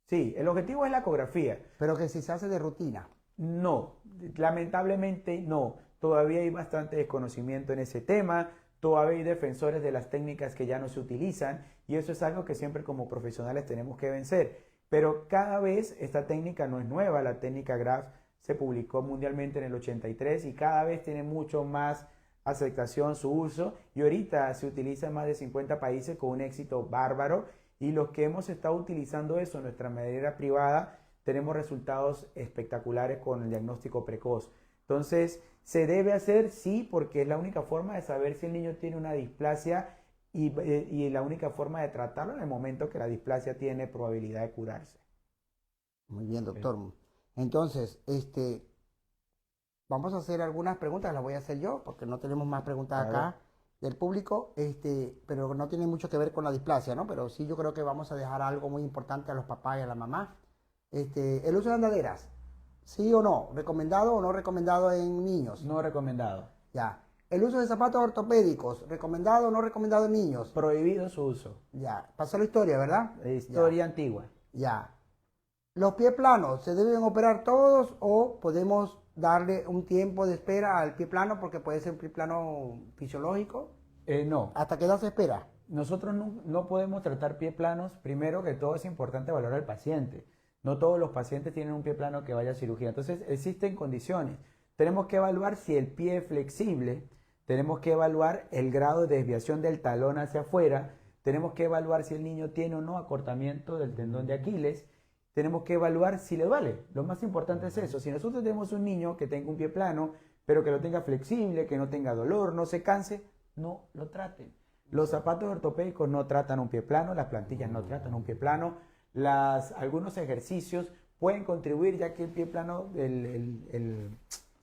Sí, el objetivo es la ecografía. Pero que si se hace de rutina. No, lamentablemente no. Todavía hay bastante desconocimiento en ese tema, todavía hay defensores de las técnicas que ya no se utilizan, y eso es algo que siempre como profesionales tenemos que vencer. Pero cada vez esta técnica no es nueva, la técnica Graf se publicó mundialmente en el 83 y cada vez tiene mucho más aceptación su uso, y ahorita se utiliza en más de 50 países con un éxito bárbaro, y los que hemos estado utilizando eso en nuestra manera privada tenemos resultados espectaculares con el diagnóstico precoz. Entonces, ¿se debe hacer? Sí, porque es la única forma de saber si el niño tiene una displasia y la única forma de tratarlo en el momento que la displasia tiene probabilidad de curarse. Muy bien, doctor. Entonces, vamos a hacer algunas preguntas, las voy a hacer yo, porque no tenemos más preguntas acá del público, pero no tiene mucho que ver con la displasia, ¿no? Pero sí yo creo que vamos a dejar algo muy importante a los papás y a la mamá. El uso de andaderas, ¿sí o no? ¿Recomendado o no recomendado en niños? No recomendado. Ya. El uso de zapatos ortopédicos, ¿recomendado o no recomendado en niños? Prohibido su uso. Ya. Pasó la historia, ¿verdad? Historia antigua. Ya. ¿Los pies planos se deben operar todos o podemos darle un tiempo de espera al pie plano porque puede ser un pie plano fisiológico? No. ¿Hasta qué edad se espera? Nosotros no podemos tratar pie planos. Primero que todo es importante valorar al paciente. No todos los pacientes tienen un pie plano que vaya a cirugía. Entonces existen condiciones. Tenemos que evaluar si el pie es flexible. Tenemos que evaluar el grado de desviación del talón hacia afuera. Tenemos que evaluar si el niño tiene o no acortamiento del tendón de Aquiles. Tenemos que evaluar si le duele. Lo más importante es eso. Si nosotros tenemos un niño que tenga un pie plano, pero que lo tenga flexible, que no tenga dolor, no se canse, no lo traten. Los zapatos ortopédicos no tratan un pie plano, las plantillas no tratan un pie plano, algunos ejercicios pueden contribuir ya que el pie plano, el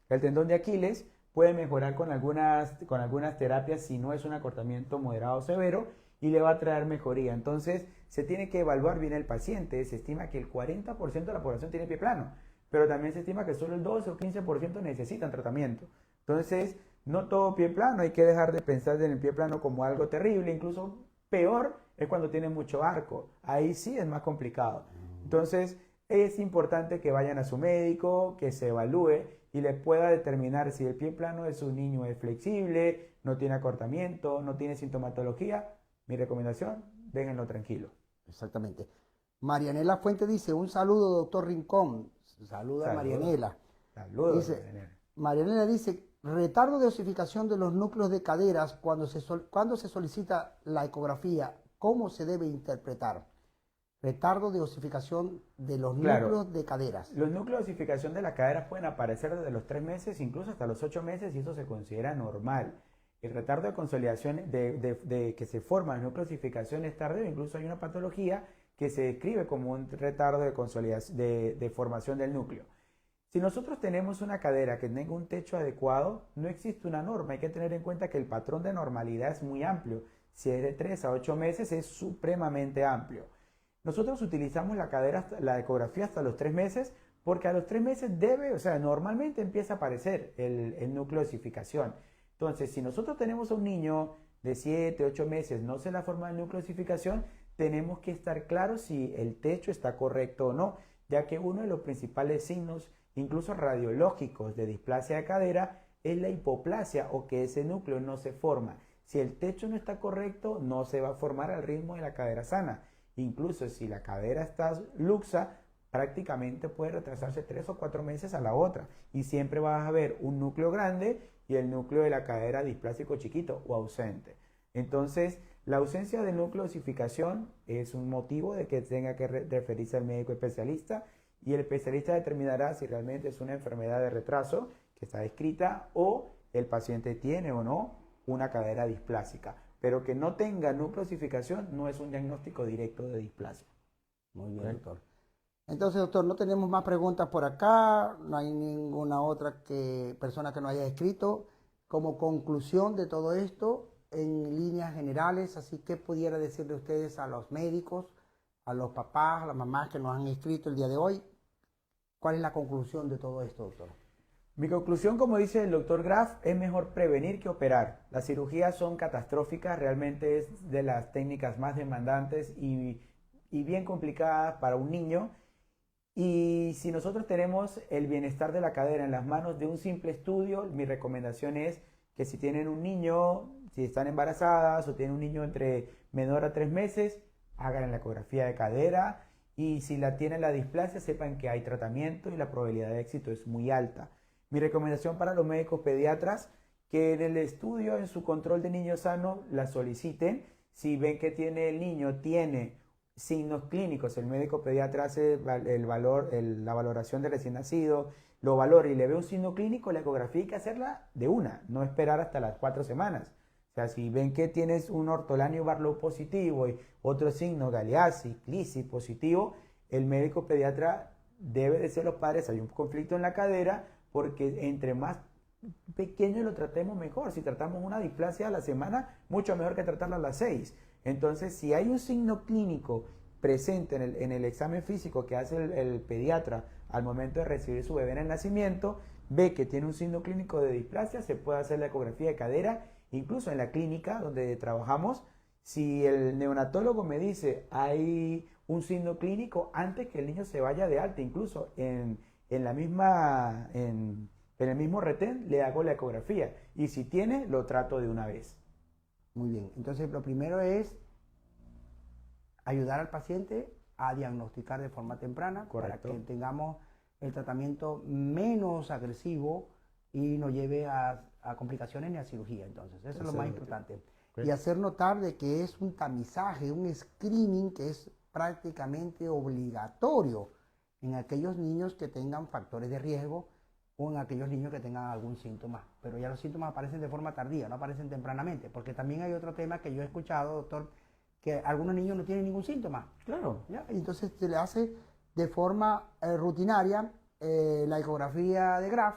tendón de Aquiles puede mejorar con algunas terapias si no es un acortamiento moderado o severo y le va a traer mejoría. Entonces se tiene que evaluar bien el paciente. Se estima que el 40% de la población tiene pie plano, pero también se estima que solo el 12 o 15% necesitan tratamiento. Entonces, no todo pie plano, hay que dejar de pensar en el pie plano como algo terrible, incluso peor es cuando tiene mucho arco, ahí sí es más complicado. Entonces, es importante que vayan a su médico, que se evalúe y le pueda determinar si el pie plano de su niño es flexible, no tiene acortamiento, no tiene sintomatología. Mi recomendación, déjenlo tranquilo. Exactamente. Marianela Fuente dice, un saludo, doctor Rincón. Saluda a Marianela. Saludos, dice, Marianela dice, retardo de osificación de los núcleos de caderas cuando se solicita la ecografía, ¿cómo se debe interpretar? Retardo de osificación de los núcleos de caderas. Los núcleos de osificación de las caderas pueden aparecer desde los 3 meses, incluso hasta los 8 meses, y eso se considera normal. El retardo de consolidación de que se forman núcleos de osificación es tardío, incluso hay una patología que se describe como un retardo de consolidación, de formación del núcleo. Si nosotros tenemos una cadera que tenga un techo adecuado, no existe una norma. Hay que tener en cuenta que el patrón de normalidad es muy amplio. Si es de 3 a 8 meses, es supremamente amplio. Nosotros utilizamos la ecografía hasta los 3 meses, porque a los 3 meses normalmente empieza a aparecer el núcleo de osificación. Entonces, si nosotros tenemos a un niño de 7, 8 meses, no se le ha formado el núcleo de osificación, tenemos que estar claros si el techo está correcto o no, ya que uno de los principales signos, incluso radiológicos, de displasia de cadera es la hipoplasia o que ese núcleo no se forma. Si el techo no está correcto, no se va a formar al ritmo de la cadera sana. Incluso si la cadera está luxa, prácticamente puede retrasarse 3 o 4 meses a la otra y siempre vas a ver un núcleo grande y el núcleo de la cadera displásico chiquito o ausente. Entonces, la ausencia de núcleo de osificación es un motivo de que tenga que referirse al médico especialista y el especialista determinará si realmente es una enfermedad de retraso que está descrita o el paciente tiene o no una cadera displásica. Pero que no tenga núcleo de osificación no es un diagnóstico directo de displasia. Muy bien, doctor. Entonces, doctor, no tenemos más preguntas por acá, no hay ninguna otra persona que nos haya escrito. Como conclusión de todo esto, en líneas generales, así que pudiera decirle ustedes a los médicos, a los papás, a las mamás que nos han escrito el día de hoy, ¿cuál es la conclusión de todo esto, doctor? Mi conclusión, como dice el doctor Graf, es mejor prevenir que operar. Las cirugías son catastróficas, realmente es de las técnicas más demandantes y bien complicadas para un niño. Y si nosotros tenemos el bienestar de la cadera en las manos de un simple estudio, mi recomendación es que si tienen un niño, si están embarazadas o tienen un niño entre menor a 3 meses, hagan la ecografía de cadera y si la tienen la displasia, sepan que hay tratamiento y la probabilidad de éxito es muy alta. Mi recomendación para los médicos pediatras, que en el estudio, en su control de niño sano, la soliciten. Si ven que el niño tiene signos clínicos, el médico pediatra hace la valoración del recién nacido, lo valora y le ve un signo clínico, la ecografía hay que hacerla de una, no esperar hasta las 4 semanas. O sea, si ven que tienes un ortolanio Barlow positivo y otro signo Galeazzi, Clicci positivo, el médico pediatra debe decir a los padres, hay un conflicto en la cadera, porque entre más pequeño y lo tratemos mejor. Si tratamos una displasia a la semana, mucho mejor que tratarla a las 6. Entonces, si hay un signo clínico presente en el examen físico que hace el pediatra al momento de recibir su bebé en el nacimiento, ve que tiene un signo clínico de displasia, se puede hacer la ecografía de cadera, incluso en la clínica donde trabajamos. Si el neonatólogo me dice hay un signo clínico antes que el niño se vaya de alta, incluso en la misma, en el mismo retén le hago la ecografía y si tiene lo trato de una vez. Muy bien, entonces lo primero es ayudar al paciente a diagnosticar de forma temprana. Correcto. Para que tengamos el tratamiento menos agresivo y no lleve a complicaciones ni a cirugía. Entonces, eso es lo más importante. Okay. Y hacer notar de que es un tamizaje, un screening que es prácticamente obligatorio en aquellos niños que tengan factores de riesgo o en aquellos niños que tengan algún síntoma. Pero ya los síntomas aparecen de forma tardía, no aparecen tempranamente. Porque también hay otro tema que yo he escuchado, doctor, que algunos niños no tienen ningún síntoma. Claro. ¿Ya? Y entonces se le hace de forma rutinaria la ecografía de Graf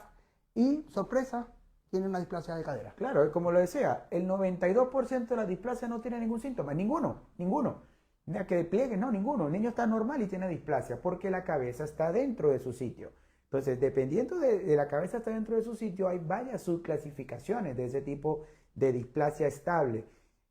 y, sorpresa, tiene una displasia de cadera. Claro, como lo decía, el 92% de la displasia no tiene ningún síntoma, ninguno. Mira, que pliegue, no, ninguno. El niño está normal y tiene displasia porque la cabeza está dentro de su sitio. Entonces, dependiendo de la cabeza está dentro de su sitio, hay varias subclasificaciones de ese tipo de displasia estable.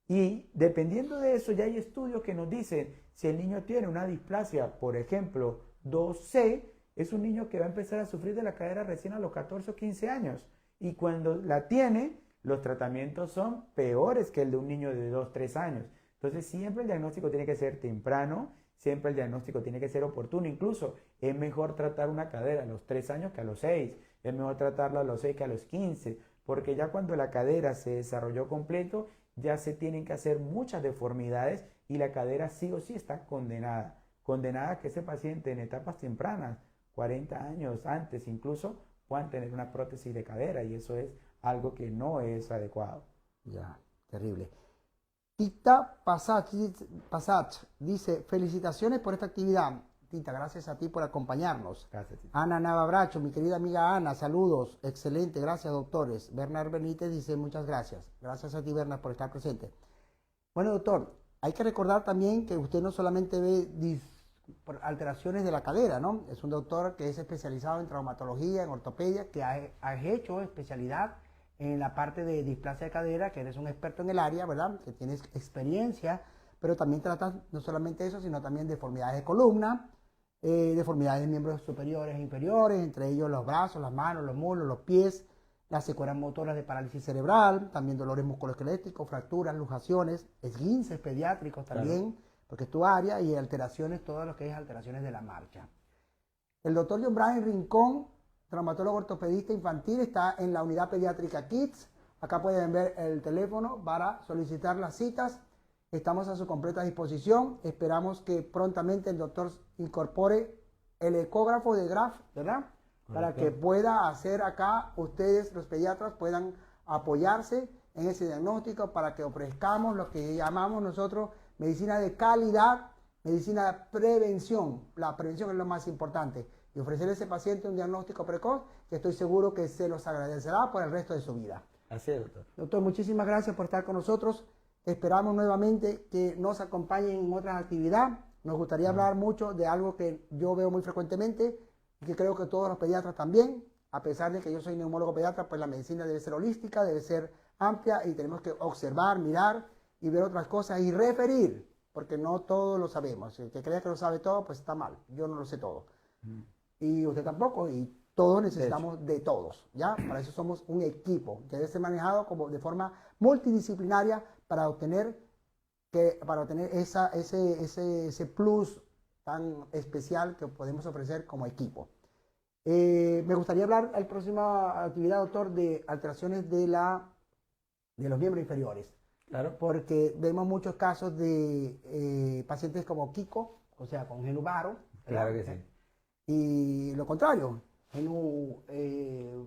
Y dependiendo de eso, ya hay estudios que nos dicen si el niño tiene una displasia, por ejemplo, 2C, es un niño que va a empezar a sufrir de la cadera recién a los 14 o 15 años. Y cuando la tiene, los tratamientos son peores que el de un niño de 2, 3 años. Entonces, siempre el diagnóstico tiene que ser temprano, siempre el diagnóstico tiene que ser oportuno. Incluso es mejor tratar una cadera a los 3 años que a los 6. Es mejor tratarla a los 6 que a los 15. Porque ya cuando la cadera se desarrolló completo, ya se tienen que hacer muchas deformidades y la cadera sí o sí está condenada. Condenada a que ese paciente en etapas tempranas, 40 años antes incluso, puedan tener una prótesis de cadera y eso es algo que no es adecuado. Ya, terrible. Tita Passat dice, felicitaciones por esta actividad. Tita, gracias a ti por acompañarnos. Gracias, Tita. Ana Navabracho, mi querida amiga Ana, saludos. Excelente, gracias, doctores. Bernard Benítez dice, muchas gracias. Gracias a ti, Bernard, por estar presente. Bueno, doctor, hay que recordar también que usted no solamente ve alteraciones de la cadera, ¿no? Es un doctor que es especializado en traumatología, en ortopedia, que ha hecho especialidad en la parte de displasia de cadera, que eres un experto en el área, ¿verdad? Que tienes experiencia, pero también tratas no solamente eso, sino también deformidades de columna, deformidades de miembros superiores e inferiores, entre ellos los brazos, las manos, los muslos, los pies, las secuelas motoras de parálisis cerebral, también dolores musculoesqueléticos, fracturas, luxaciones, esguinces pediátricos también, claro, porque es tu área, y alteraciones, todo lo que es alteraciones de la marcha. El doctor John Brian Rincón, traumatólogo ortopedista infantil, está en la unidad pediátrica Kids. Acá pueden ver el teléfono para solicitar las citas. Estamos a su completa disposición. Esperamos que prontamente el doctor incorpore el ecógrafo de Graf, ¿verdad? Correcto. Para que pueda hacer acá, ustedes los pediatras puedan apoyarse en ese diagnóstico para que ofrezcamos lo que llamamos nosotros medicina de calidad, medicina de prevención. La prevención es lo más importante. Y ofrecer a ese paciente un diagnóstico precoz que estoy seguro que se los agradecerá por el resto de su vida. Así es, doctor. Doctor, muchísimas gracias por estar con nosotros. Esperamos nuevamente que nos acompañen en otras actividades. Nos gustaría hablar mucho de algo que yo veo muy frecuentemente y que creo que todos los pediatras también, a pesar de que yo soy neumólogo pediatra, pues la medicina debe ser holística, debe ser amplia y tenemos que observar, mirar y ver otras cosas y referir, porque no todo lo sabemos. El que crea que lo sabe todo, pues está mal. Yo no lo sé todo. Y usted tampoco, y todos necesitamos de todos, ¿ya? Para eso somos un equipo que debe ser manejado como de forma multidisciplinaria para obtener ese plus tan especial que podemos ofrecer como equipo. Me gustaría hablar en la próxima actividad, doctor, de alteraciones de los miembros inferiores. Claro. Porque vemos muchos casos de pacientes como Kiko, o sea, con genubaro. Claro que sí. Y lo contrario,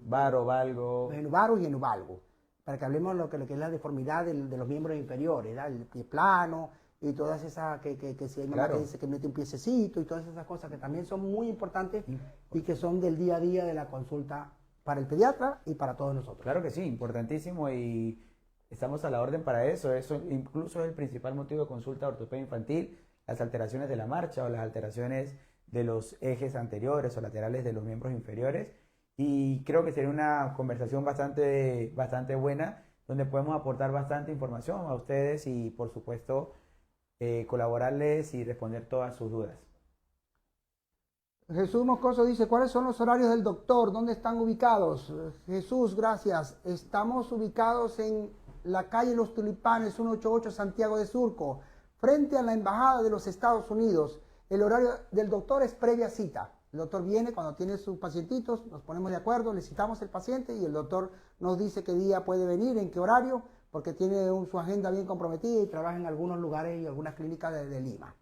varo, valgo. Genubaro y genuvalgo. Para que hablemos de lo que es la deformidad de los miembros inferiores, ¿verdad? El pie plano y todas esas, que si hay mamá que dice que mete un piececito y todas esas cosas que también son muy importantes y que son del día a día de la consulta para el pediatra y para todos nosotros. Claro que sí, importantísimo y estamos a la orden para eso. Eso incluso es el principal motivo de consulta de ortopedia infantil, las alteraciones de la marcha o las alteraciones de los ejes anteriores o laterales de los miembros inferiores. Y creo que sería una conversación bastante buena donde podemos aportar bastante información a ustedes y por supuesto colaborarles y responder todas sus dudas. Jesús Moscoso dice, ¿cuáles son los horarios del doctor? ¿Dónde están ubicados? Jesús, gracias. Estamos ubicados en la calle Los Tulipanes, 188 Santiago de Surco, frente a la Embajada de los Estados Unidos. El horario del doctor es previa cita. El doctor viene cuando tiene sus pacientitos, nos ponemos de acuerdo, le citamos al paciente y el doctor nos dice qué día puede venir, en qué horario, porque tiene su agenda bien comprometida y trabaja en algunos lugares y algunas clínicas de Lima.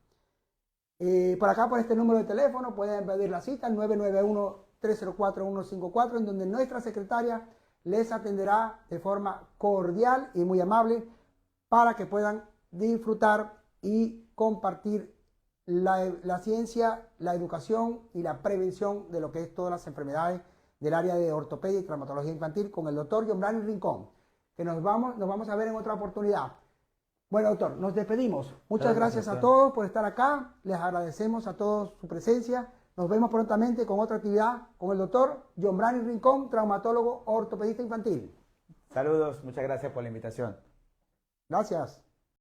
Por acá, por este número de teléfono, pueden pedir la cita, el 991-304-154, en donde nuestra secretaria les atenderá de forma cordial y muy amable para que puedan disfrutar y compartir la ciencia, la educación y la prevención de lo que es todas las enfermedades del área de ortopedia y traumatología infantil con el doctor Yombrani Rincón, que nos vamos a ver en otra oportunidad. Bueno, doctor, nos despedimos. Muchas gracias a todos por estar acá. Les agradecemos a todos su presencia. Nos vemos prontamente con otra actividad con el doctor Yombrani Rincón, traumatólogo ortopedista infantil. Saludos, muchas gracias por la invitación. Gracias.